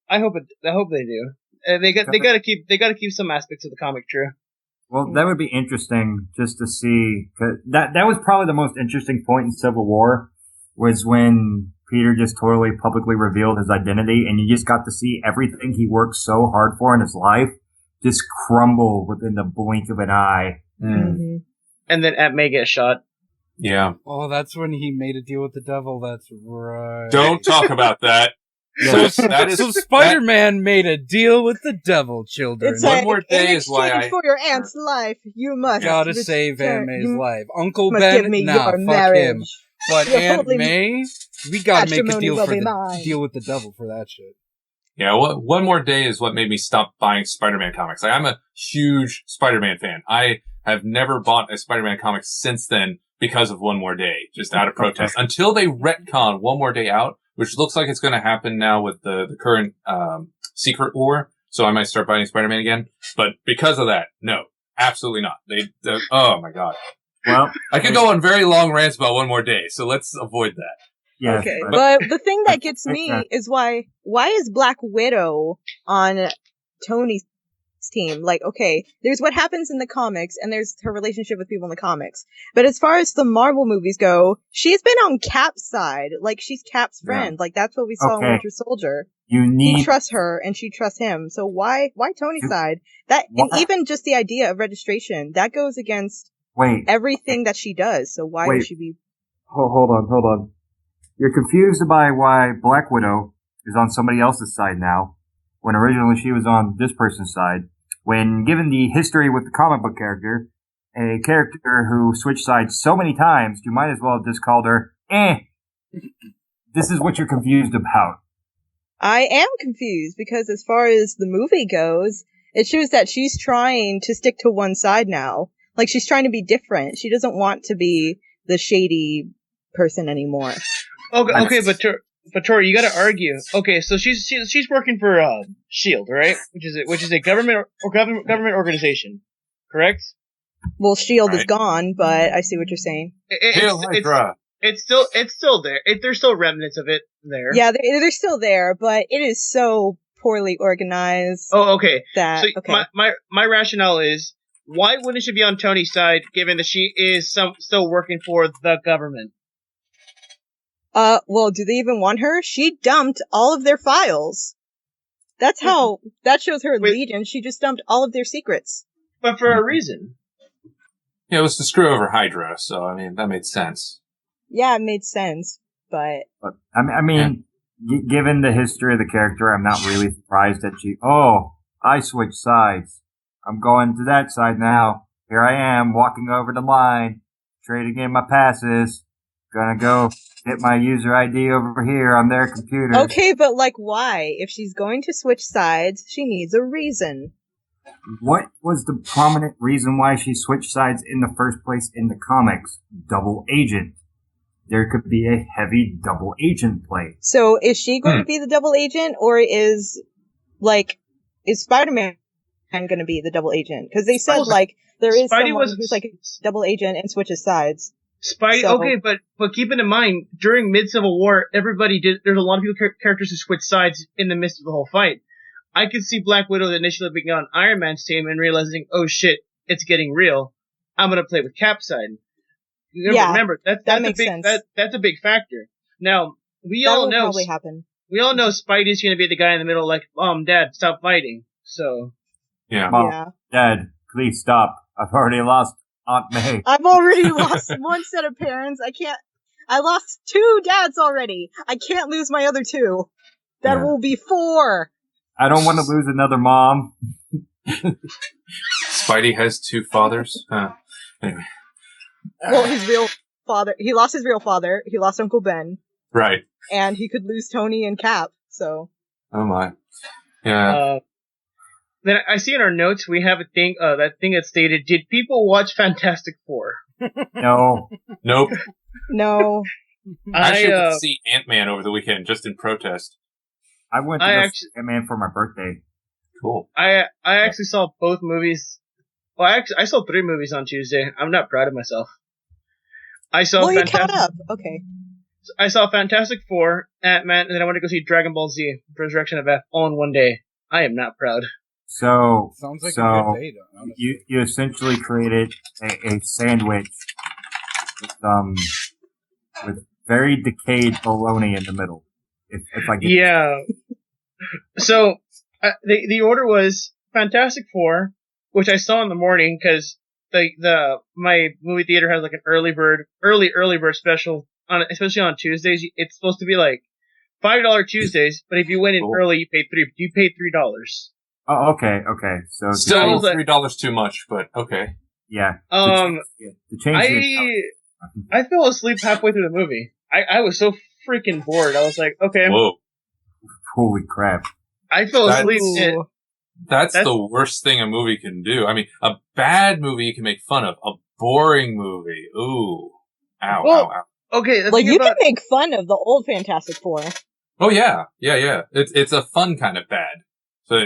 they do. They got to keep some aspects of the comic true. Well, that would be interesting just to see. Cause that was probably the most interesting point in Civil War was when Peter just totally publicly revealed his identity, and you just got to see everything he worked so hard for in his life just crumble within the blink of an eye. Mm-hmm. And then Aunt May gets shot. Yeah. Oh, that's when he made a deal with the devil. That's right. Don't talk about that. So Spider-Man made a deal with the devil, children. It's One more day is why for your aunt's life, you must gotta save Aunt May's life. Uncle must Ben, give me nah, your fuck marriage. him. But Your Aunt holy May, we gotta make a matrimony deal will for be the mine. deal with the devil for that shit. Yeah, one more day is what made me stop buying Spider-Man comics. Like, I'm a huge Spider-Man fan. I have never bought a Spider-Man comic since then because of One More Day, just out of protest. Until they retcon One More Day out, which looks like it's going to happen now with the current Secret War. So I might start buying Spider-Man again. But because of that, no, absolutely not. Oh my god. Well, I could go on very long rants about One More Day, so let's avoid that. yeah. Okay, but the thing that gets me is why is Black Widow on Tony's team? Like, okay, there's what happens in the comics, and there's her relationship with people in the comics. But as far as the Marvel movies go, she's been on Cap's side. Like, she's Cap's friend. Like, that's what we saw in Winter Soldier. He trusts her, and she trusts him. So why Tony's side? And even just the idea of registration, that goes against everything that she does. So why would she be... Hold on. You're confused by why Black Widow is on somebody else's side now, when originally she was on this person's side. When given the history with the comic book character, a character who switched sides so many times, you might as well have just called her, This is what you're confused about. I am confused, because as far as the movie goes, It shows that she's trying to stick to one side now. Like, she's trying to be different. She doesn't want to be the shady person anymore. Okay, but Tori, you got to argue. Okay, so she's working for Shield, right? Which is a government organization, correct? Well, Shield is gone, but I see what you're saying. It's still there. There's still remnants of it there. Yeah, they're still there, but it is so poorly organized. Oh, okay. So okay. My rationale is, why wouldn't she be on Tony's side, given that she is still working for the government? Well, do they even want her? She dumped all of their files. That shows her allegiance. She just dumped all of their secrets. But for a reason. Yeah, it was to screw over Hydra, so, I mean, that made sense. Yeah, it made sense, but I mean, given the history of the character, I'm not really surprised that I switched sides. I'm going to that side now. Here I am, walking over the line, trading in my passes, gonna go get my user ID over here on their computer. Okay, but like, why? If she's going to switch sides, she needs a reason. What was the prominent reason why she switched sides in the first place in the comics? Double agent. There could be a heavy double agent play. So is she going to be the double agent, or is Spider-Man going to be the double agent? Because they said there is someone who's like a double agent and switches sides. Okay, but keeping in mind, during mid-Civil War, there's a lot of characters who switch sides in the midst of the whole fight. I could see Black Widow initially being on Iron Man's team and realizing, oh shit, it's getting real. I'm gonna play with Cap's side. Remember, that makes sense. That's a big factor. Now, we all know Spidey's gonna be the guy in the middle, like, Dad, stop fighting. So. Yeah. Mom, Dad, please stop. I've already lost Aunt May. I've already lost one set of parents. I lost 2 dads already. I can't lose my other 2. That will be 4. I don't want to lose another mom. Spidey has 2 fathers? Anyway. Well, his real father. He lost his real father. He lost Uncle Ben. Right. And he could lose Tony and Cap, so. Oh my. Yeah. Then I see in our notes we have a thing, that thing that stated, did people watch Fantastic Four? No. Nope. No. I actually went to see Ant-Man over the weekend, just in protest. I went to see Ant-Man for my birthday. Cool. I actually saw both movies. Well, I saw 3 movies on Tuesday. I'm not proud of myself. You caught up. Okay. I saw Fantastic Four, Ant-Man, and then I went to go see Dragon Ball Z, Resurrection of F, all in one day. I am not proud. Sounds like a good day, though, honestly. You essentially created a sandwich with very decayed bologna in the middle. If I get So the order was Fantastic Four, which I saw in the morning because my movie theater has like an early bird special especially on Tuesdays. It's supposed to be like $5 Tuesdays, but if you went in early, you paid $3. Oh, okay. So still $3 too much, but okay. Yeah. I fell asleep halfway through the movie. I was so freaking bored. I was like, okay. Whoa. Holy crap. I fell asleep. That's the worst thing a movie can do. I mean, a bad movie you can make fun of. A boring movie. Ooh. Ow. Okay. You can make fun of the old Fantastic Four. Oh, yeah. Yeah. It's a fun kind of bad. So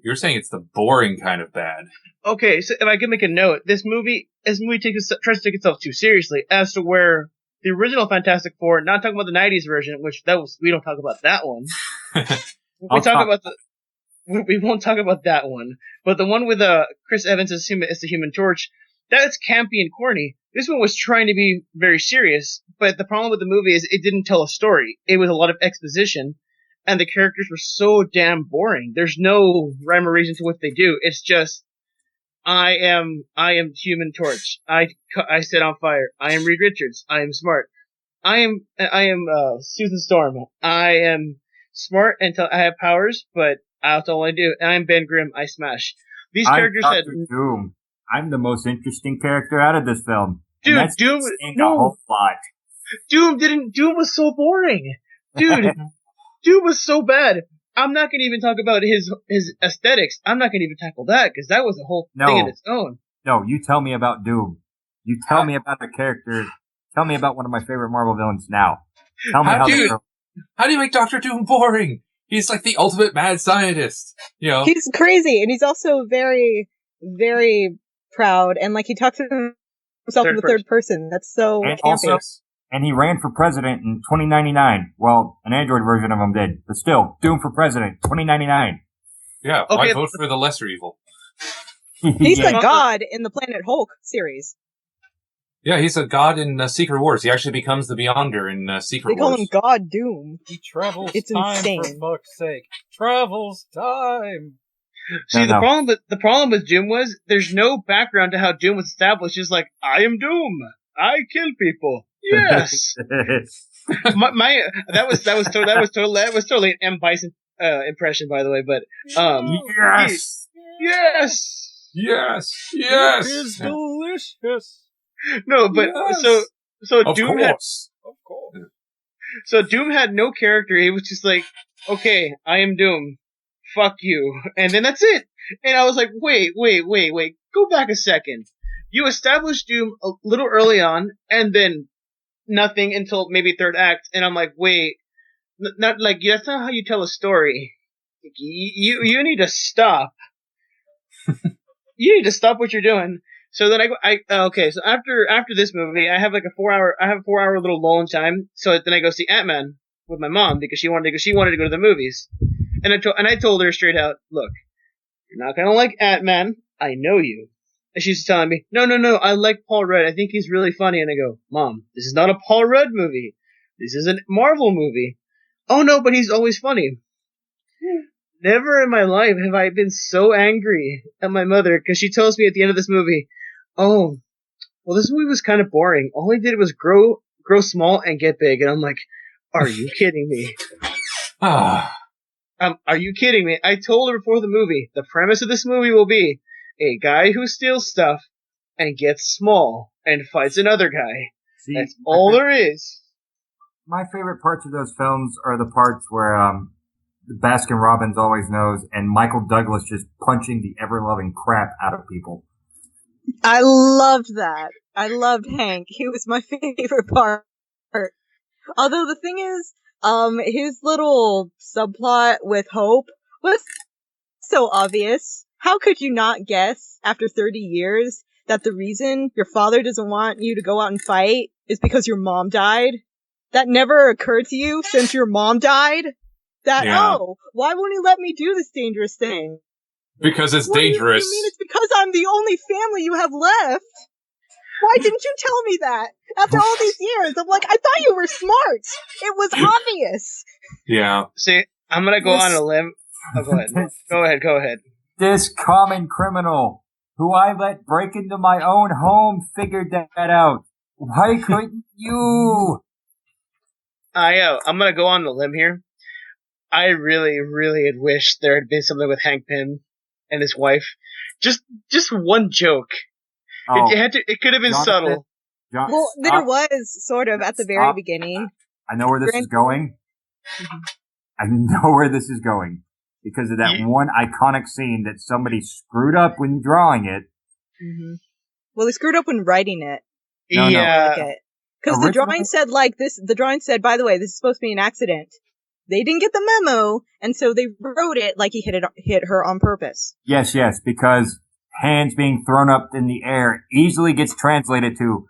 you're saying it's the boring kind of bad. Okay, so if I can make a note, this movie tries to take itself too seriously, as to where the original Fantastic Four, not talking about the 90s version, we don't talk about that one. We won't talk about that one. But the one with Chris Evans as the Human Torch, that's campy and corny. This one was trying to be very serious, but the problem with the movie is it didn't tell a story. It was a lot of exposition. And the characters were so damn boring. There's no rhyme or reason to what they do. It's just, I am Human Torch. I set on fire. I am Reed Richards. I am smart. I am Susan Storm. I am smart until I have powers, but that's all I do. And I'm Ben Grimm. I smash. These characters had Doom. I'm the most interesting character out of this film. Dude, Doom. No. A whole lot. Doom was so boring. Dude. Doom was so bad. I'm not going to even talk about his aesthetics. I'm not going to even tackle that because that was a whole thing in its own. No, you tell me about Doom. You tell me about a character. Tell me about one of my favorite Marvel villains now. Tell me how do you make Doctor Doom boring? He's like the ultimate mad scientist. You know, he's crazy, and he's also very, very proud, and like he talks to himself in the third person. That's so campy. And he ran for president in 2099. Well, an Android version of him did, but still, Doom for president, 2099. Yeah, why vote for the lesser evil? He's the god in the Planet Hulk series. Yeah, he's a god in Secret Wars. He actually becomes the Beyonder in Secret Wars. They call him God Doom. He travels it's time, insane. for fuck's sake. Travels time. See, the problem with Doom was there's no background to how Doom was established. It's like, I am Doom. I kill people. Yes. that was totally an M. Bison impression, by the way. But yes. It is delicious. No, but yes. so of Doom course. Of course. So Doom had no character. He was just like, okay, I am Doom. Fuck you. And then that's it. And I was like, wait. Go back a second. You established Doom a little early on, and then nothing until maybe third act. And I'm like, wait, not like that's not how you tell a story. You need to stop. You need to stop what you're doing. So then so after this movie, I have like a 4-hour little lull in time. So then I go see Ant-Man with my mom because she wanted to go to the movies. And I told her straight out, look, you're not gonna like Ant-Man. I know you. And she's telling me, no, I like Paul Rudd. I think he's really funny. And I go, Mom, this is not a Paul Rudd movie. This is a Marvel movie. Oh no, but he's always funny. Never in my life have I been so angry at my mother because she tells me at the end of this movie, oh, well, this movie was kind of boring. All he did was grow small and get big. And I'm like, are you kidding me? Are you kidding me? I told her before the movie, the premise of this movie will be a guy who steals stuff and gets small and fights another guy. See, that's all there is. My favorite parts of those films are the parts where Baskin Robbins always knows and Michael Douglas just punching the ever-loving crap out of people. I loved that. I loved Hank. He was my favorite part. Although the thing is, his little subplot with Hope was so obvious. How could you not guess after 30 years that the reason your father doesn't want you to go out and fight is because your mom died? That never occurred to you since your mom died? Why won't he let me do this dangerous thing? Because it's dangerous. You mean it's because I'm the only family you have left? Why didn't you tell me that? After all these years, I'm like, I thought you were smart. It was obvious. Yeah. See, I'm gonna go on a limb. Oh, go ahead. Go ahead. This common criminal who I let break into my own home figured that out. Why couldn't you? I'm gonna go on the limb here. I really, really had wished there had been something with Hank Pym and his wife. Just one joke. Oh, it could have been subtle. There was sort of at the very beginning. I know where this is going. Mm-hmm. I know where this is going because of that one iconic scene that somebody screwed up when drawing it. Mm-hmm. Well, they screwed up when writing it. Yeah. Because the drawing said like this. The drawing said, by the way, this is supposed to be an accident. They didn't get the memo, and so they wrote it like he hit her on purpose. Yes, because hands being thrown up in the air easily gets translated to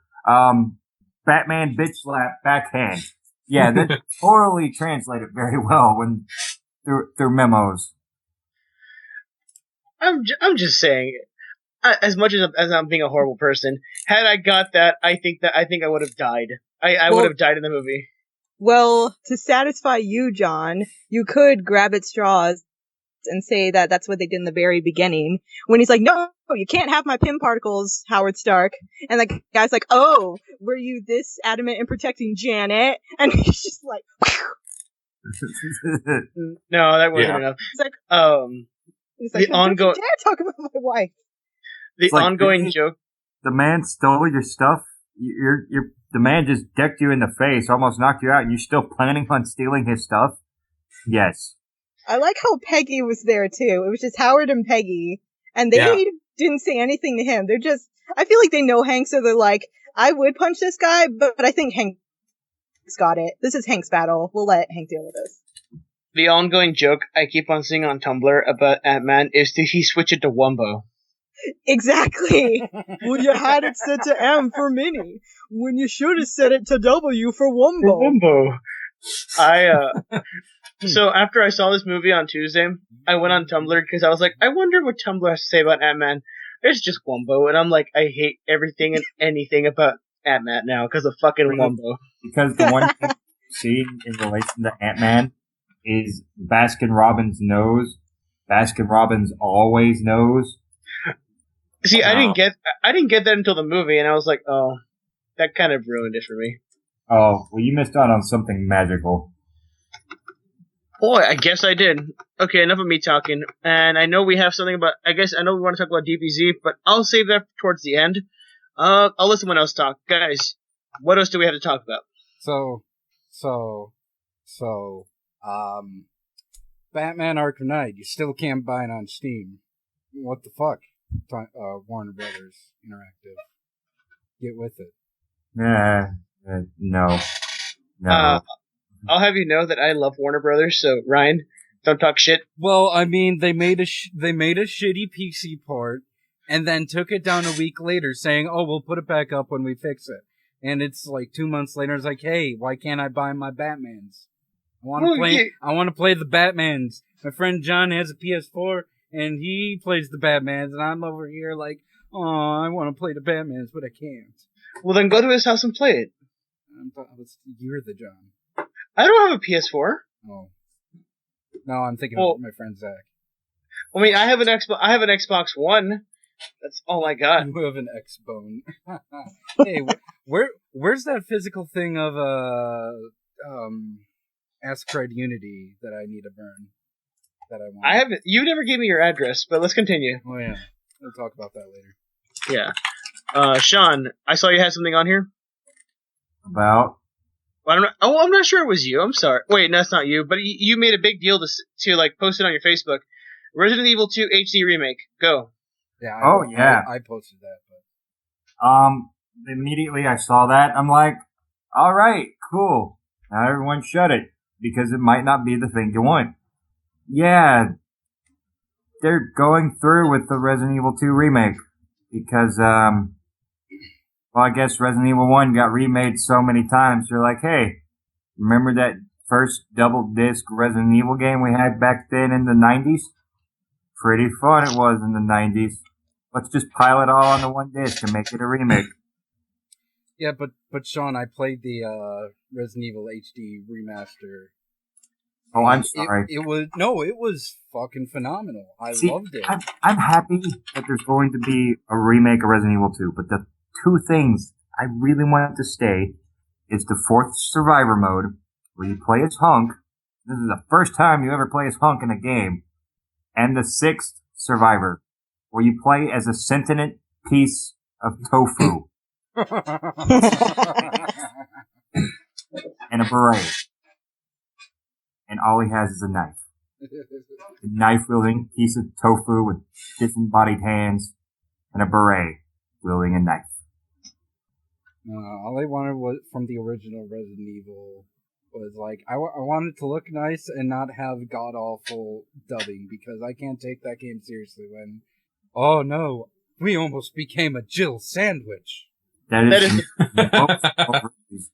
Batman bitch slap backhand. Yeah, that totally translated very well when through memos. I'm just saying, as much as I'm being a horrible person, had I got that, I think I would have died. I would have died in the movie. Well, to satisfy you, John, you could grab at straws and say that that's what they did in the very beginning. When he's like, no, you can't have my Pym particles, Howard Stark. And the guy's like, oh, were you this adamant in protecting Janet? And he's just like, no, that wasn't enough. He's like, don't you dare talk about my wife. The ongoing joke. The man stole your stuff. The man just decked you in the face, almost knocked you out, and you're still planning on stealing his stuff? Yes. I like how Peggy was there too. It was just Howard and Peggy, and they didn't say anything to him. They're just, I feel like they know Hank, so they're like, I would punch this guy, but I think Hank's got it. This is Hank's battle. We'll let Hank deal with this. The ongoing joke I keep on seeing on Tumblr about Ant-Man is that he switch it to Wumbo. Exactly. Well, you had it set to M for Mini, when you should have set it to W for Wumbo. So after I saw this movie on Tuesday, I went on Tumblr because I was like, I wonder what Tumblr has to say about Ant-Man. It's just Wumbo, and I'm like, I hate everything and anything about Ant-Man now because of fucking Wumbo. Because the one thing you see in relation to Ant-Man is Baskin-Robbins knows. Baskin-Robbins always knows. See, I didn't get that until the movie, and I was like, oh, that kind of ruined it for me. Oh, well, you missed out on something magical. Boy, I guess I did. Okay, enough of me talking. And I know we have something about, I know we want to talk about DBZ, but I'll save that towards the end. I'll let someone else talk. Guys, what else do we have to talk about? Batman Arkham Knight, you still can't buy it on Steam. What the fuck? Warner Brothers Interactive. Get with it. No. I'll have you know that I love Warner Brothers, so Ryan, don't talk shit. Well, I mean, they made a shitty PC port, and then took it down a week later, saying, "Oh, we'll put it back up when we fix it." And it's like 2 months later. It's like, "Hey, why can't I buy my Batmans? I want to play the Batmans. My friend John has a PS4, and he plays the Batmans, and I'm over here like, oh, I want to play the Batmans, but I can't." Well, then go to his house and play it. You're the John. I don't have a PS4. Oh. No, I'm thinking of my friend Zach. I mean, I have an Xbox One. That's all I got. You have an X-Bone. Hey, where's that physical thing of Ascride Unity that I need to burn? That I want. I haven't. You never gave me your address, but let's continue. Oh yeah, we'll talk about that later. Yeah. Sean, I saw you had something on here. About? Well, I'm not sure it was you. I'm sorry. Wait, no, it's not you. But you made a big deal to like post it on your Facebook. Resident Evil 2 HD remake. Go. Yeah. I posted that. But immediately I saw that. I'm like, all right, cool. Now everyone shut it because it might not be the thing you want. Yeah, they're going through with the Resident Evil 2 remake because, well, I guess Resident Evil 1 got remade so many times. They're like, hey, remember that first double disc Resident Evil game we had back then in the 90s? Pretty fun it was in the 90s. Let's just pile it all on the one disc and make it a remake. Yeah, but Sean, I played the Resident Evil HD remaster. Oh, I'm sorry. It was fucking phenomenal. I loved it. I'm happy that there's going to be a remake of Resident Evil 2, but the two things I really want to stay is the 4th survivor mode, where you play as Hunk. This is the first time you ever play as Hunk in a game. And the 6th survivor, where you play as a sentient piece of tofu. And a beret. And all he has is a knife. A knife-wielding piece of tofu with disembodied hands, and a beret wielding a knife. All I wanted from the original Resident Evil was like, I wanted to look nice and not have god-awful dubbing, because I can't take that game seriously when, oh no, we almost became a Jill sandwich. That is the most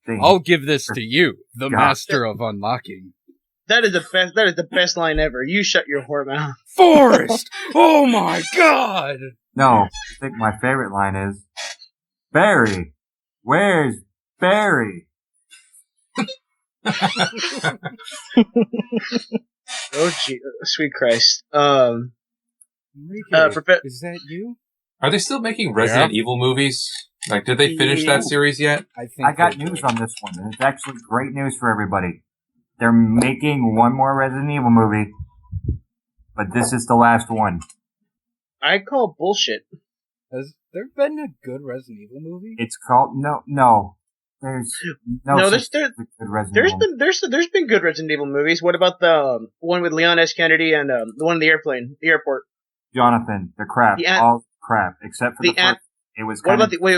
thing. I'll give this to you, the master of unlocking. That is the best line ever. You shut your whore mouth. Forrest! Oh my god! No, I think my favorite line is, Barry, where's Barry? Oh, gee, sweet Christ. Enrique, is that you? Are they still making Resident Evil movies? Like, did they finish that series yet? I got news on this one, and it's actually great news for everybody. They're making one more Resident Evil movie, but this is the last one. I call bullshit. Has there been a good Resident Evil movie? It's called, no. there's there's been good Resident Evil movies. What about the one with Leon S. Kennedy and the one in the airport? Jonathan, the crap, all crap, except for the first. It was. What about the wait?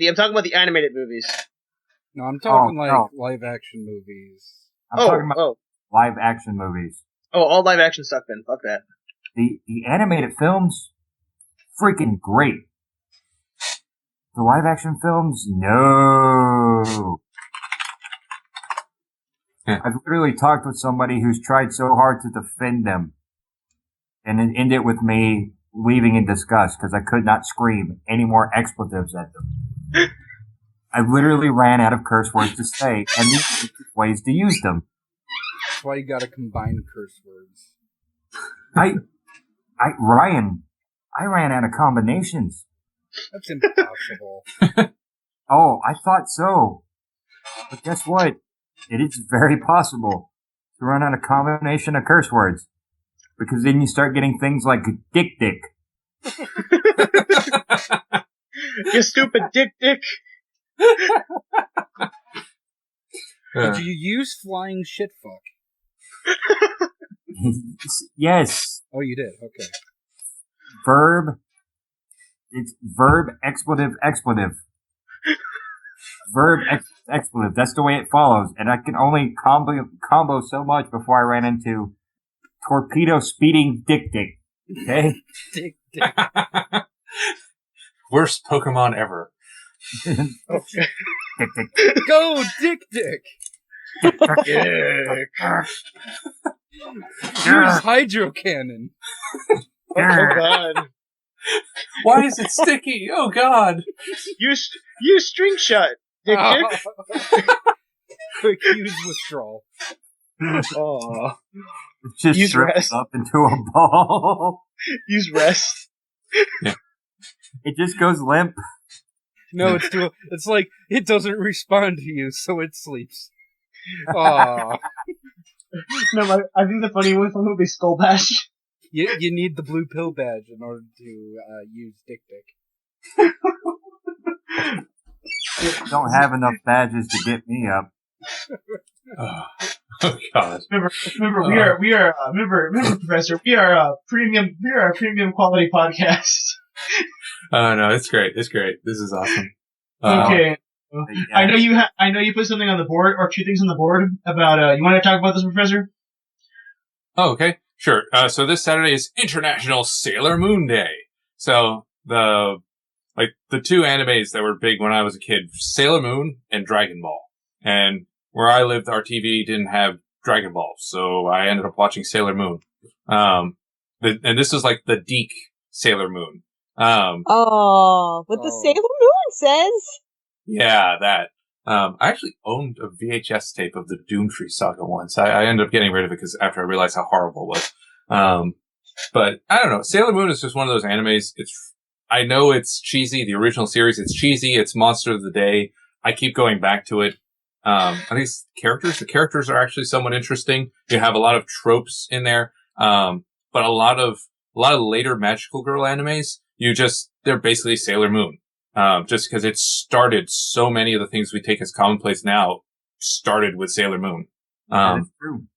I'm talking about the animated movies. No, I'm talking live action movies. I'm talking about live action movies. Oh, all live action suck then. Fuck that. The animated films, freaking great. The live action films, no. I've literally talked with somebody who's tried so hard to defend them, and it ended with me leaving in disgust because I could not scream any more expletives at them. I literally ran out of curse words to say, and these ways to use them. That's why you gotta combine curse words. Ryan, I ran out of combinations. That's impossible. Oh, I thought so. But guess what? It is very possible to run out of combination of curse words. Because then you start getting things like dick. You stupid dick. Did you use flying shitfuck? Yes. Oh, you did? Okay. Verb. It's verb, expletive. Verb, expletive. That's the way it follows. And I can only combo so much before I ran into torpedo speeding dick. Okay? Dick. Worst Pokemon ever. Okay. Dick. Go, Dick. Use hydro cannon. Oh god. Why is it sticky? Oh god. Use string shot. Dick. Quick, use withdrawal. Oh. It just shriveled up into a ball. Use rest. Yeah. It just goes limp. No, it's like it doesn't respond to you, so it sleeps. Aww. No, I think the funny one would be Skull Bash. You need the blue pill badge in order to use Dick. Don't have enough badges to get me up. Oh god. Remember, we are, Professor, we are a premium quality podcast. Oh no, it's great. This is awesome. Okay. I know you put something on the board, or two things on the board about, you want to talk about this, Professor? Oh, okay. Sure. So this Saturday is International Sailor Moon Day. So the two animes that were big when I was a kid, Sailor Moon and Dragon Ball. And where I lived, our TV didn't have Dragon Ball, so I ended up watching Sailor Moon. And this is like the Deke Sailor Moon. What the Sailor Moon says? Yeah, that. I actually owned a VHS tape of the Doomtree Saga once. I ended up getting rid of it because after I realized how horrible it was. But I don't know. Sailor Moon is just one of those animes. I know it's cheesy. The original series, it's cheesy. It's Monster of the Day. I keep going back to it. I think the characters are actually somewhat interesting. You have a lot of tropes in there. But a lot of later magical girl animes, they're basically Sailor Moon. Just because it started so many of the things we take as commonplace now started with Sailor Moon. That's true.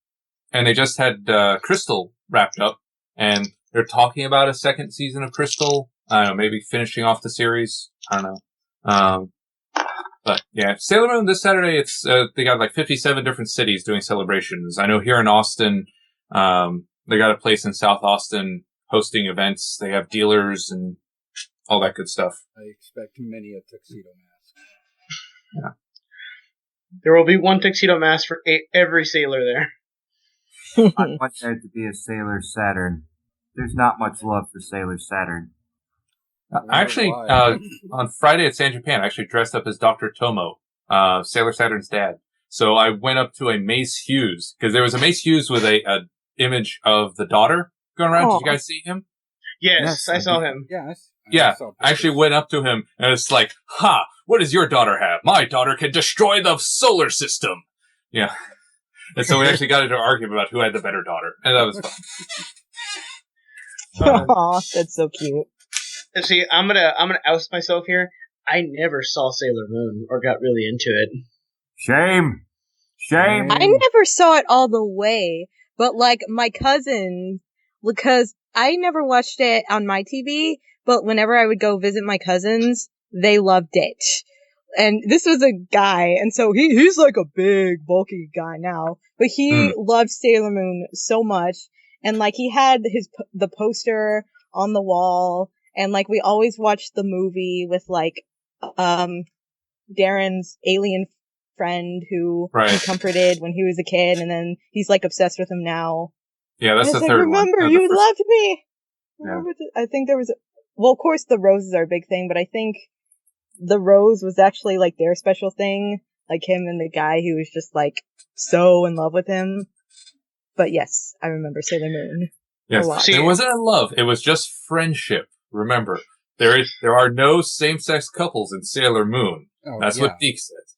And they just had, Crystal wrapped up, and they're talking about a second season of Crystal. I don't know, maybe finishing off the series. I don't know. But yeah, Sailor Moon this Saturday, it's, they got like 57 different cities doing celebrations. I know here in Austin, they got a place in South Austin hosting events. They have dealers and all that good stuff. I expect many a tuxedo mask. Yeah. There will be one tuxedo mask for every sailor there. I want there to be a Sailor Saturn. There's not much love for Sailor Saturn. Actually, on Friday at San Japan, I actually dressed up as Dr. Tomo, Sailor Saturn's dad. So I went up to a Mace Hughes, because there was a Mace Hughes with a image of the daughter going around. Did you guys see him? Yes, I saw him. Yeah, I actually went up to him, and it's like, ha, what does your daughter have? My daughter can destroy the solar system. Yeah. And so we actually got into an argument about who had the better daughter, and that was fun. Aw, that's so cute. See, I'm gonna oust myself here. I never saw Sailor Moon or got really into it. Shame. I never saw it all the way, but like my cousins, because I never watched it on my TV, but whenever I would go visit my cousins, they loved it. And this was a guy, and so he's like a big, bulky guy now, but he loved Sailor Moon so much, and like he had the poster on the wall, and like we always watched the movie with like Darren's alien friend who he comforted when he was a kid, and then he's like obsessed with him now. Yeah, that's the third one. Remember, you loved me. Remember, I think there was. Well, of course, the roses are a big thing, but I think the rose was actually like their special thing, like him and the guy who was just like so in love with him. But yes, I remember Sailor Moon. Yes, a lot. It wasn't a love; it was just friendship. Remember, there are no same-sex couples in Sailor Moon. That's what Deke says.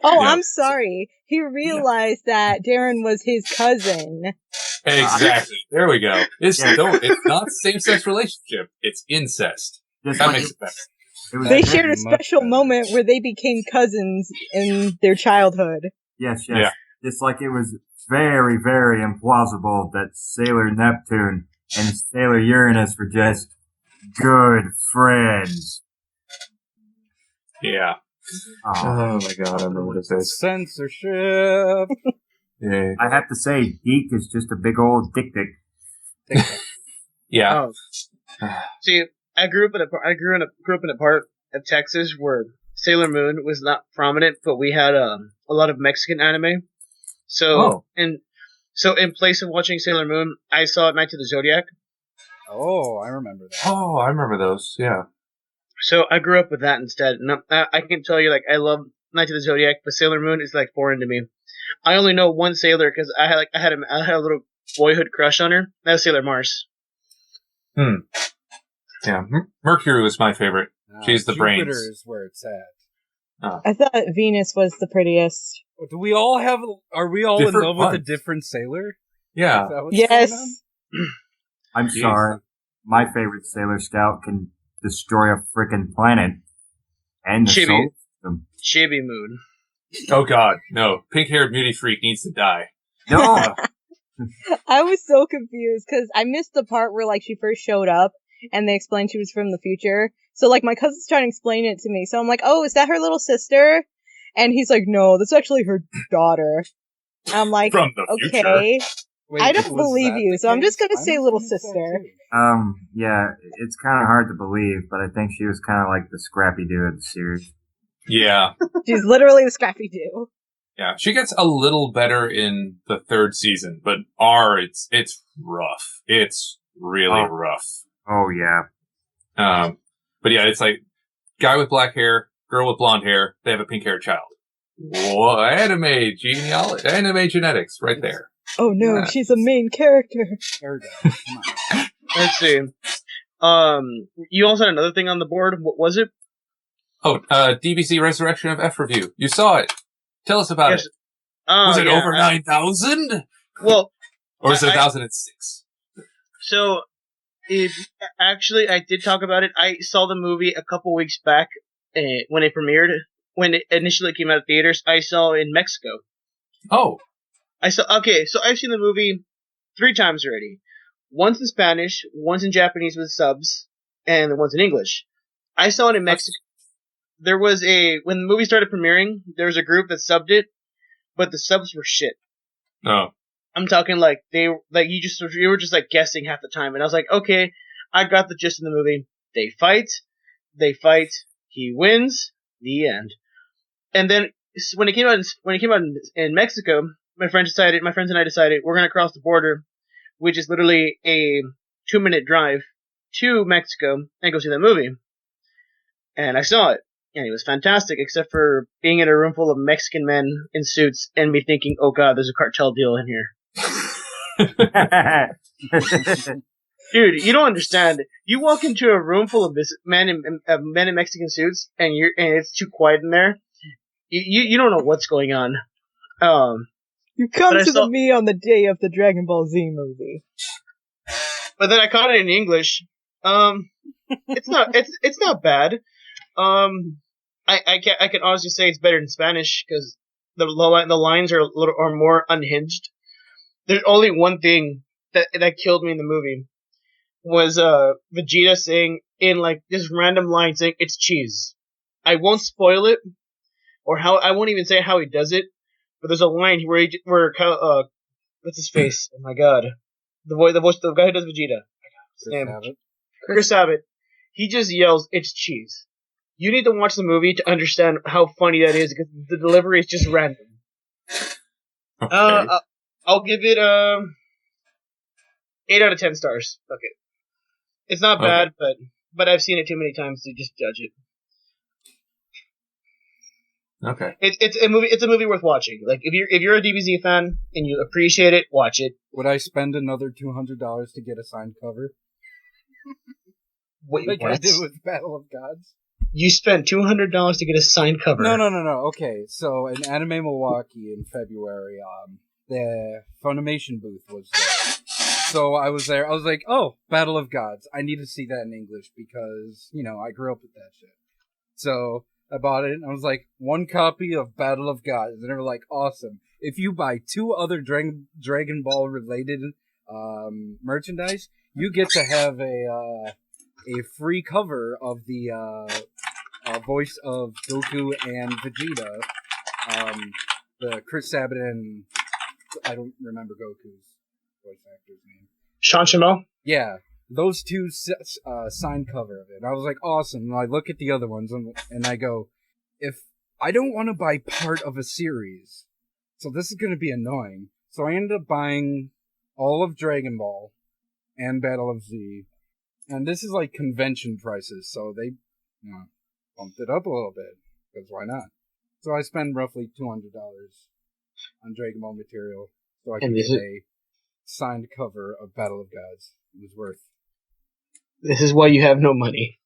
I'm sorry. He realized that Darren was his cousin. Exactly. There we go. It's not same-sex relationship. It's incest. That makes it better. They shared a special moment where they became cousins in their childhood. Yes. Yeah. It's like it was very, very implausible that Sailor Neptune and Sailor Uranus were just good friends. Yeah. Oh my god, I remember this is. Censorship! Yeah. I have to say, Deke is just a big old dick. Yeah. See, I grew up in a part of Texas where Sailor Moon was not prominent, but we had a lot of Mexican anime. So in place of watching Sailor Moon, I saw Night of the Zodiac. Oh, I remember that. Oh, I remember those. Yeah. So I grew up with that instead, and I can tell you, like, I love Night of the Zodiac, but Sailor Moon is like foreign to me. I only know one sailor because I had a little boyhood crush on her. That was Sailor Mars. Yeah, Mercury was my favorite. She's the brains. Jupiter is where it's at. I thought Venus was the prettiest. Do we all have? Are we all different in love with a different sailor? Yeah. Yes. I'm sorry. My favorite Sailor Scout can destroy a frickin' planet and the solar system. Chibi Moon. Oh god, no. Pink-haired beauty freak needs to die. No. I was so confused because I missed the part where like she first showed up and they explained she was from the future. So like my cousin's trying to explain it to me. So I'm like, oh, is that her little sister? And he's like, no, that's actually her daughter. I'm like, from the future. Okay. Wait, I don't believe you, so I'm just gonna say little sister. Yeah, it's kind of hard to believe, but I think she was kind of like the Scrappy Doo of the series. Yeah. She's literally the Scrappy Doo. Yeah, she gets a little better in the third season, but it's rough. It's really rough. Oh, yeah. But yeah, it's like guy with black hair, girl with blonde hair, they have a pink-haired child. Whoa, anime genetics right there. Oh no, she's a main character. Let's see. You also had another thing on the board. What was it? Oh, DBC Resurrection of F Review. You saw it. Tell us about it. Was it over 9,000? Well, or is it 1,006? So, I did talk about it. I saw the movie a couple weeks back when it premiered. When it initially came out of theaters, I saw it in Mexico. Oh. So I've seen the movie 3 times already. Once in Spanish, once in Japanese with subs, and once in English. I saw it in Mexico. When the movie started premiering, there was a group that subbed it, but the subs were shit. Oh. I'm talking like you were just like guessing half the time, and I was like, okay, I got the gist of the movie. They fight, he wins, the end. And then when it came out in Mexico, my friends and I decided we're gonna cross the border, which is literally a 2-minute drive to Mexico, and go see that movie. And I saw it, and it was fantastic, except for being in a room full of Mexican men in suits, and me thinking, oh god, there's a cartel deal in here. Dude, you don't understand. You walk into a room full of men in Mexican suits, and it's too quiet in there. You don't know what's going on. You come to me on the day of the Dragon Ball Z movie. But then I caught it in English. It's not bad. I can honestly say it's better in Spanish because the lines are are more unhinged. There's only one thing that killed me in the movie was Vegeta saying in like this random line saying it's cheese. I won't spoil it or how I won't even say how he does it, but there's a line where what's his face? Oh my god, the guy who does Vegeta. Chris Sabat. He just yells, "It's cheese." You need to watch the movie to understand how funny that is because the delivery is just random. Okay. I'll give it 8 out of 10 stars. Okay, it's not bad, but I've seen it too many times to just judge it. Okay. It's a movie. It's a movie worth watching. Like if you're a DBZ fan and you appreciate it, watch it. Would I spend another $200 to get a signed cover? Wait, like what? I did with Battle of Gods. You spent $200 to get a signed cover. No. Okay, so in Anime Milwaukee in February, the Funimation booth was there. So I was there. I was like, oh, Battle of Gods. I need to see that in English because, I grew up with that shit. So I bought it and I was like, 1 copy of Battle of Gods. And they were like, awesome. If you buy 2 other Dragon Ball related merchandise, you get to have a free cover of the voice of Goku and Vegeta, the Chris Sabat and I don't remember Goku's voice actor's name. Sean Chamel? Yeah, those 2 signed cover of it. I was like, awesome. And I look at the other ones and I go, if I don't want to buy part of a series, so this is going to be annoying. So I ended up buying all of Dragon Ball and Battle of Z. And this is like convention prices, so they bumped it up a little bit, because why not? So I spend roughly $200 on Dragon Ball material, so I can get a signed cover of Battle of Gods. It was worth. This is why you have no money.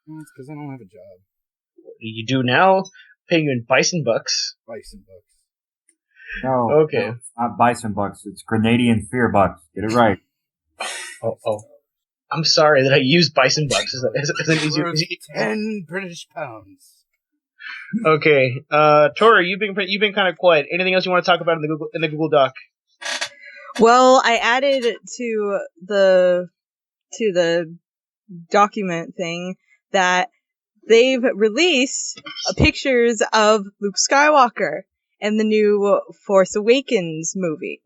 Well, it's because I don't have a job. What do you do now? Paying you in bison bucks. Bison bucks. No, okay. No, it's not bison bucks, it's Grenadian fear bucks. Get it right. Oh. I'm sorry that I used bison bucks as an easier. 10 British pounds. Okay, Tori, you've been kind of quiet. Anything else you want to talk about in the Google Doc? Well, I added to the document thing that they've released pictures of Luke Skywalker in the new Force Awakens movie.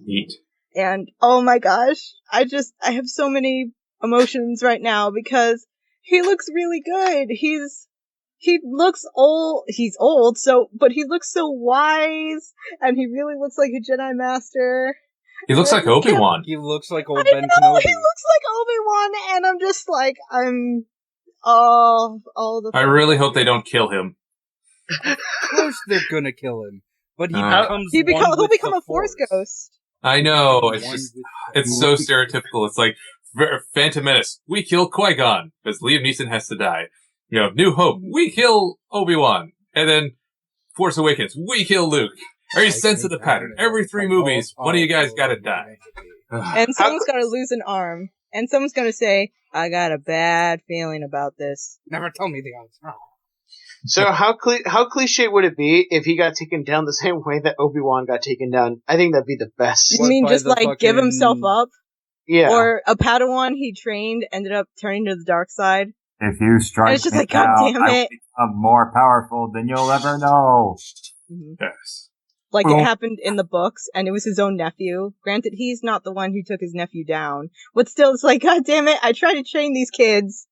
Neat. And oh my gosh, I have so many emotions right now because he looks really good. He looks old. He's old, but he looks so wise, and he really looks like a Jedi Master. He looks like Obi-Wan. He looks like old Ben Kenobi. He looks like Obi-Wan, and I'm just like, all the. I really hope they don't kill him. Of course they're gonna kill him, but he'll become a Force ghost. I know. It's so stereotypical. It's like Phantom Menace, we kill Qui-Gon because Liam Neeson has to die. New Hope, we kill Obi-Wan, and then Force Awakens, we kill Luke. Are you sense of the pattern? Every 3 movies, one of you guys gotta die. And someone's gotta lose an arm, and someone's gonna say, "I got a bad feeling about this." Never tell me the answer. So how cliche would it be if he got taken down the same way that Obi-Wan got taken down? I think that'd be the best. You mean just like give himself up? Yeah. Or a Padawan he trained ended up turning to the dark side? If you strike it's just me like, God down, damn I will it. become more powerful than you'll ever know. Mm-hmm. Yes. Like it happened in the books, and it was his own nephew. Granted, he's not the one who took his nephew down, but still, it's like, God damn it! I try to train these kids,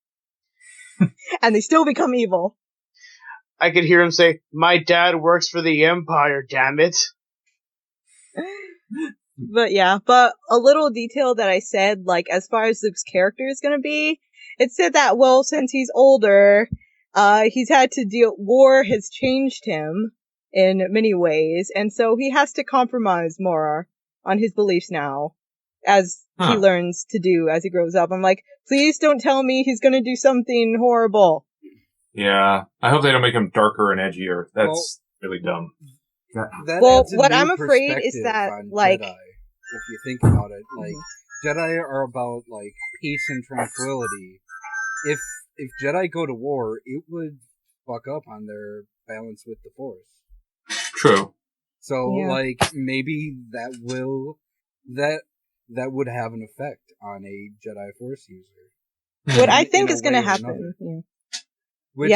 and they still become evil. I could hear him say, "My dad works for the Empire, damn it." But a little detail that I said, like, as far as Luke's character is gonna be, it said that, well, since he's older, he's had to war has changed him in many ways, and so he has to compromise more on his beliefs now, as he learns to do as he grows up. I'm like, please don't tell me he's gonna do something horrible. Yeah, I hope they don't make him darker and edgier. That's really dumb. What I'm afraid is that, like, Jedi, if you think about it, like, Jedi are about, like, peace and tranquility. If Jedi go to war, it would fuck up on their balance with the Force. True. So, maybe that would have an effect on a Jedi Force user. What I think is going to happen. Which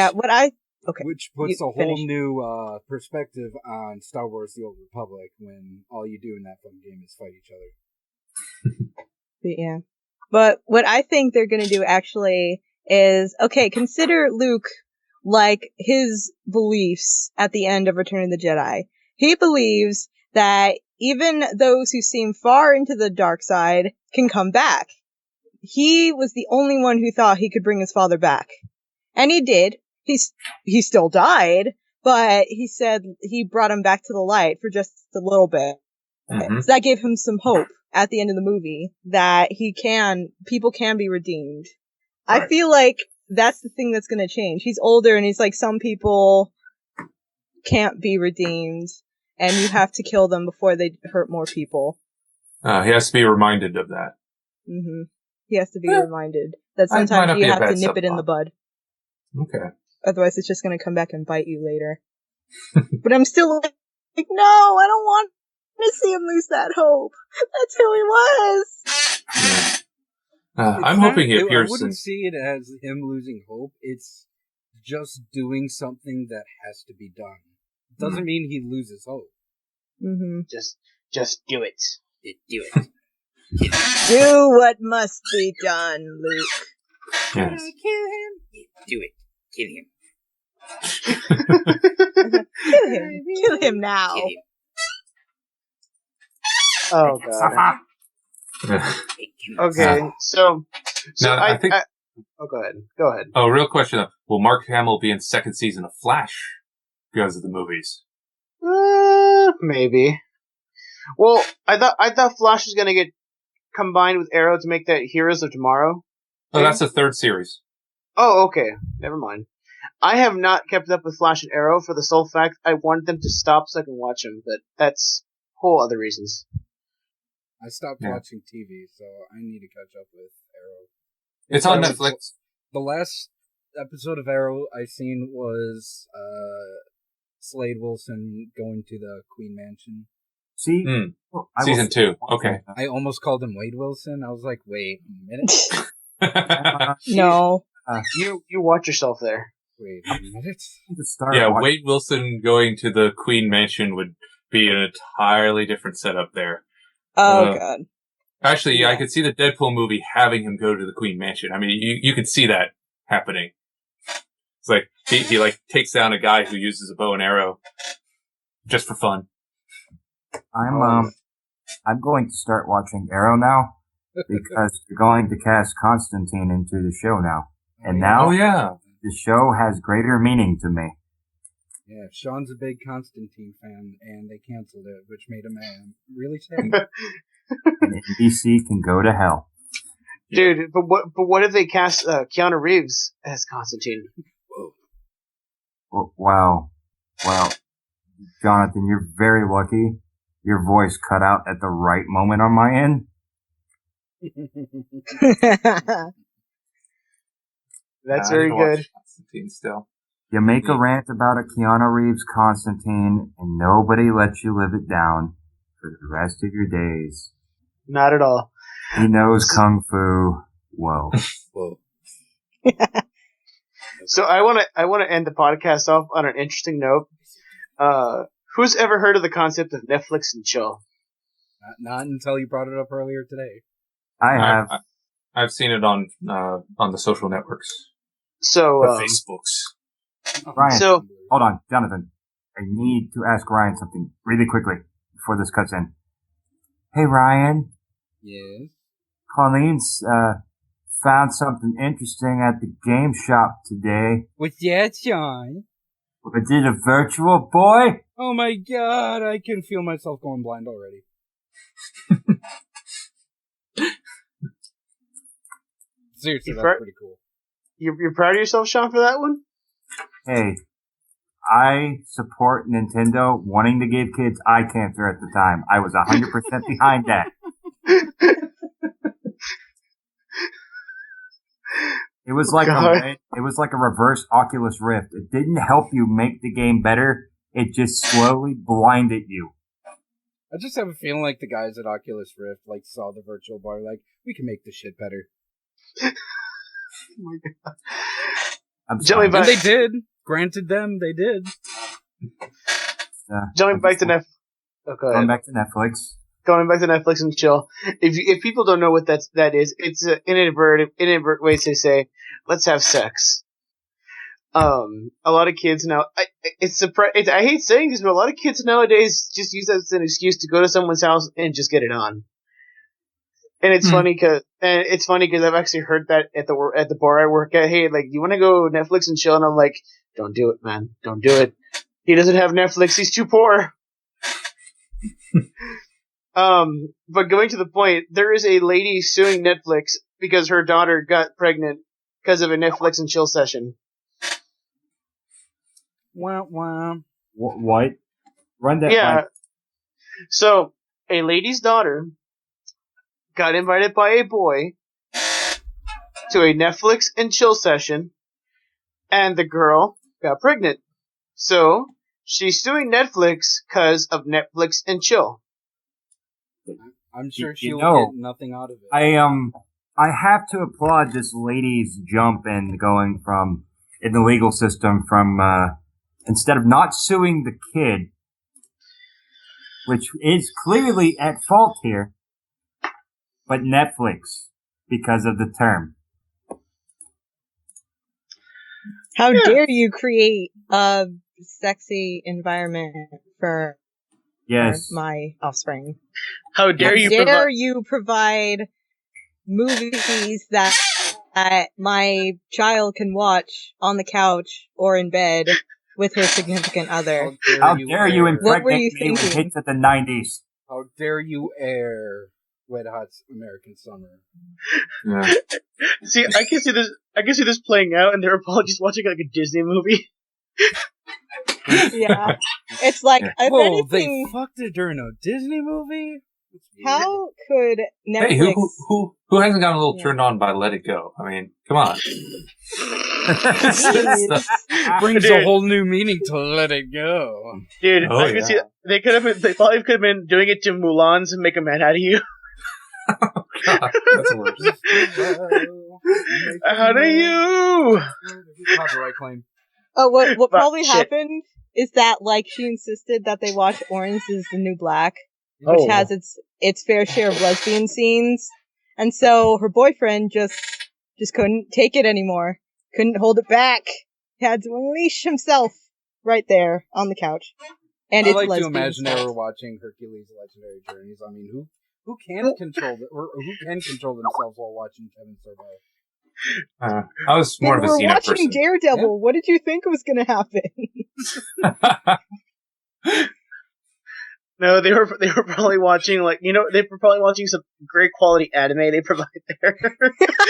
puts a whole new perspective on Star Wars: The Old Republic when all you do in that fun game is fight each other. But what I think they're going to do actually is, consider Luke like his beliefs at the end of Return of the Jedi. He believes that even those who seem far into the dark side can come back. He was the only one who thought he could bring his father back. And he did. He still died, but he said he brought him back to the light for just a little bit. So that gave him some hope at the end of the movie that people can be redeemed. Right. I feel like that's the thing that's going to change. He's older and he's like, some people can't be redeemed and you have to kill them before they hurt more people. He has to be reminded of that. Mm-hmm. He has to be reminded that sometimes you have to nip it in the bud. Okay. Otherwise it's just going to come back and bite you later. But I'm still like, no, I don't want to see him lose that hope. That's who he was. I'm hoping he appears. I wouldn't see it as him losing hope. It's just doing something that has to be done. It doesn't mean he loses hope. Mm-hmm. Just do it. Do it. Do what must be done, Luke. Yes. Kill him. Do it. Kill him. Kill him. Kill him now. Kill him. Oh god. Okay, so I think. Go ahead. Oh, real question. Will Mark Hamill be in second season of Flash because of the movies? Maybe. Well, I thought Flash was gonna get combined with Arrow to make that Heroes of Tomorrow. Oh, that's the third series. Oh, okay. Never mind. I have not kept up with Flash and Arrow for the sole fact I wanted them to stop so I can watch them, but that's whole other reasons. I stopped watching TV, so I need to catch up with Arrow. It's on Netflix. The last episode of Arrow I seen was Slade Wilson going to the Queen Mansion. See? Season 2. Okay. I almost called him Wade Wilson. I was like, wait a minute. No. You watch yourself there. Wait a minute. Wade Wilson going to the Queen Mansion would be an entirely different setup there. Oh, God. Actually, I could see the Deadpool movie having him go to the Queen Mansion. I mean, you could see that happening. It's like, he like takes down a guy who uses a bow and arrow just for fun. I'm going to start watching Arrow now because they're going to cast Constantine into the show now. And now the show has greater meaning to me. Yeah, Sean's a big Constantine fan, and they canceled it, which made him really sad. And NBC can go to hell. Dude, but what if they cast Keanu Reeves as Constantine? Wow. Well, Jonathan, you're very lucky. Your voice cut out at the right moment on my end. That's very good. Constantine still. You make a rant about a Keanu Reeves Constantine, and nobody lets you live it down for the rest of your days. Not at all. He knows Kung Fu. Whoa. So I want to end the podcast off on an interesting note. Who's ever heard of the concept of Netflix and chill? Not until you brought it up earlier today. I have. I've seen it on the social networks. So the Facebooks. Ryan, hold on, Jonathan. I need to ask Ryan something really quickly before this cuts in. Hey, Ryan. Yes? Colleen's found something interesting at the game shop today. What's that, Sean? Was it a virtual boy? Oh my god, I can feel myself going blind already. Seriously, that's pretty cool. You're proud of yourself, Sean, for that one? Hey, I support Nintendo wanting to give kids eye cancer at the time. I was 100% behind that. It was like a red it was like a reverse Oculus Rift. It didn't help you make the game better. It just slowly blinded you. I just have a feeling like the guys at Oculus Rift saw the virtual bar, we can make this shit better. Oh my god. I'm sorry. And they did. Granted them, they did. Jumping back to Netflix. Oh, go ahead. Going back to Netflix. Going back to Netflix and chill. If people don't know what that is, it's an inadvertent way to say, let's have sex. A lot of kids now, I hate saying this, but a lot of kids nowadays just use that as an excuse to go to someone's house and just get it on. And it's funny because I've actually heard that at the bar I work at. Hey, you want to go Netflix and chill? And I'm like, don't do it, man. Don't do it. He doesn't have Netflix. He's too poor. But going to the point, there is a lady suing Netflix because her daughter got pregnant because of a Netflix and chill session. Wah, wah. What? Run that. Yeah. So, a lady's daughter got invited by a boy to a Netflix and chill session, and the girl got pregnant. So, she's suing Netflix because of Netflix and chill. I'm sure she'll get nothing out of it. I have to applaud this lady's jump in going from, in the legal system, from, instead of not suing the kid, which is clearly at fault here, but Netflix, because of the term. How dare you create a sexy environment for my offspring? How dare you provide movies that my child can watch on the couch or in bed with her significant other? How dare you impregnate me with hits at the 90s? How dare you air Wet Hot's American Summer? Yeah. See, I can see this playing out, and they're all just watching a Disney movie. Yeah, it's like if anything, they fucked it during a Disney movie. How could Netflix? Hey, who hasn't gotten a little turned on by Let It Go? I mean, come on. Brings a whole new meaning to Let It Go, dude. I can see they probably could have been doing it to Mulan's and Make a Man Out of You. Oh, God, that's worse. Out of you. Copyright claim. Oh, what probably happened is that she insisted that they watch Orange Is the New Black, which has its fair share of lesbian scenes, and so her boyfriend just couldn't take it anymore, couldn't hold it back, had to unleash himself right there on the couch. And I like to imagine they were watching Hercules' Legendary Journeys. I mean, who can control themselves while watching Kevin Sorbo? I was more of a Xena person. We're watching Daredevil. Yeah. What did you think was going to happen? No, they were probably watching they were probably watching some great quality anime they provide there.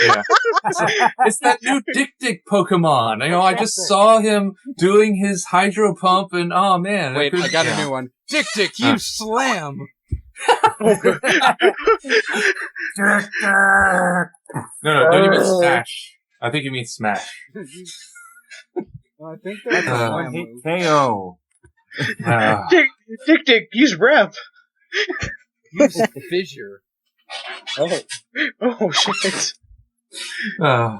Yeah. It's that new Dick Pokemon. I just saw him doing his hydro pump, and oh man! Wait, I got a new one. Dick, you slam. No, don't you mean smash? I think you mean smash. I think that's a one-hit KO. Dick, use rep. Use fissure. Oh shit. Yeah.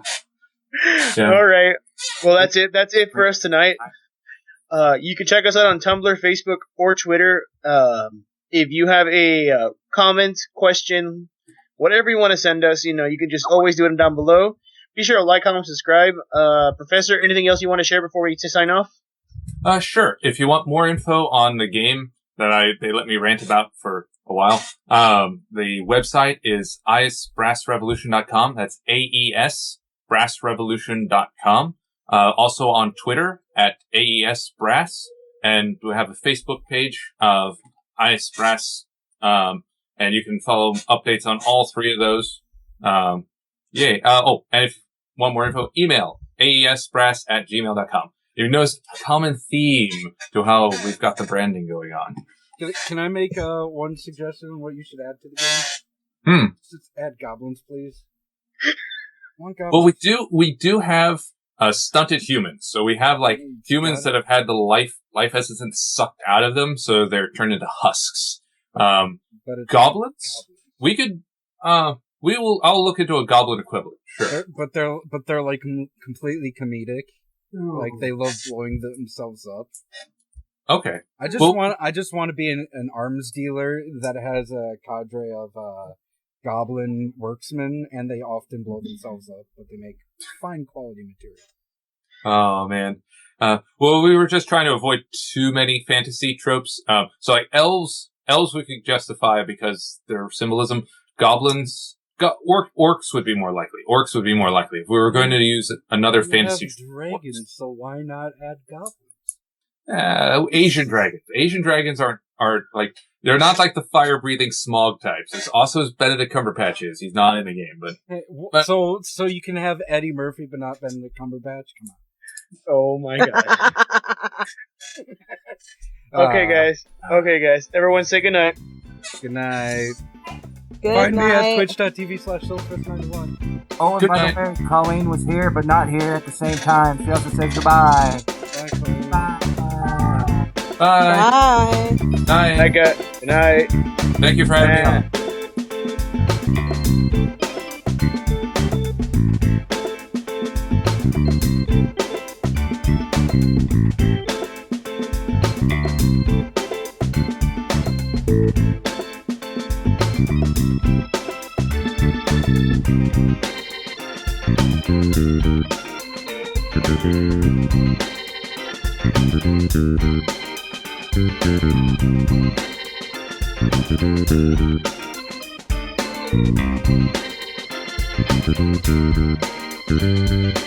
All right. Well, that's it. That's it for us tonight. You can check us out on Tumblr, Facebook, or Twitter. If you have a comment, question, whatever you want to send us, you can just always do it down below. Be sure to like, comment, subscribe. Professor, anything else you want to share before we sign off? Sure. If you want more info on the game that they let me rant about for a while, the website is aesbrassrevolution.com. That's AES brassrevolution.com. Also on Twitter at AESbrass, and we have a Facebook page of AESbrass, and you can follow updates on all three of those. Yay. And if one more info, email aesbrass@gmail.com. You notice a common theme to how we've got the branding going on. Can I make one suggestion on what you should add to the game? Just add goblins, please. Well, we do have stunted humans. So we have like humans that have had the life essence sucked out of them, so they're turned into husks. Goblins? We could, I'll look into a goblin equivalent, sure. But they're like completely comedic. Like they love blowing themselves up. Okay. I just want to be an arms dealer that has a cadre of goblin worksmen, and they often blow themselves up, but they make fine quality material. Oh man. Well, we were just trying to avoid too many fantasy tropes. So like elves we could justify because their symbolism. Goblins, orcs would be more likely. Orcs would be more likely if we were going to use another fantasy. Have dragons, so why not add goblins? Asian dragons. Asian dragons aren't like, they're not like the fire-breathing smog types. It's also as Benedict Cumberbatch is. He's not in the game, but so you can have Eddie Murphy, but not Benedict Cumberbatch. Come on. Oh my god. Okay, guys. Everyone say goodnight. Good night. Good Find night. me at twitch.tv/Soulfest91. Oh, and by the way, Colleen was here, but not here at the same time. She also says goodbye. Bye, Colleen. Bye. bye. Bye. Night. Good night. Thank you for having me on. Thank you.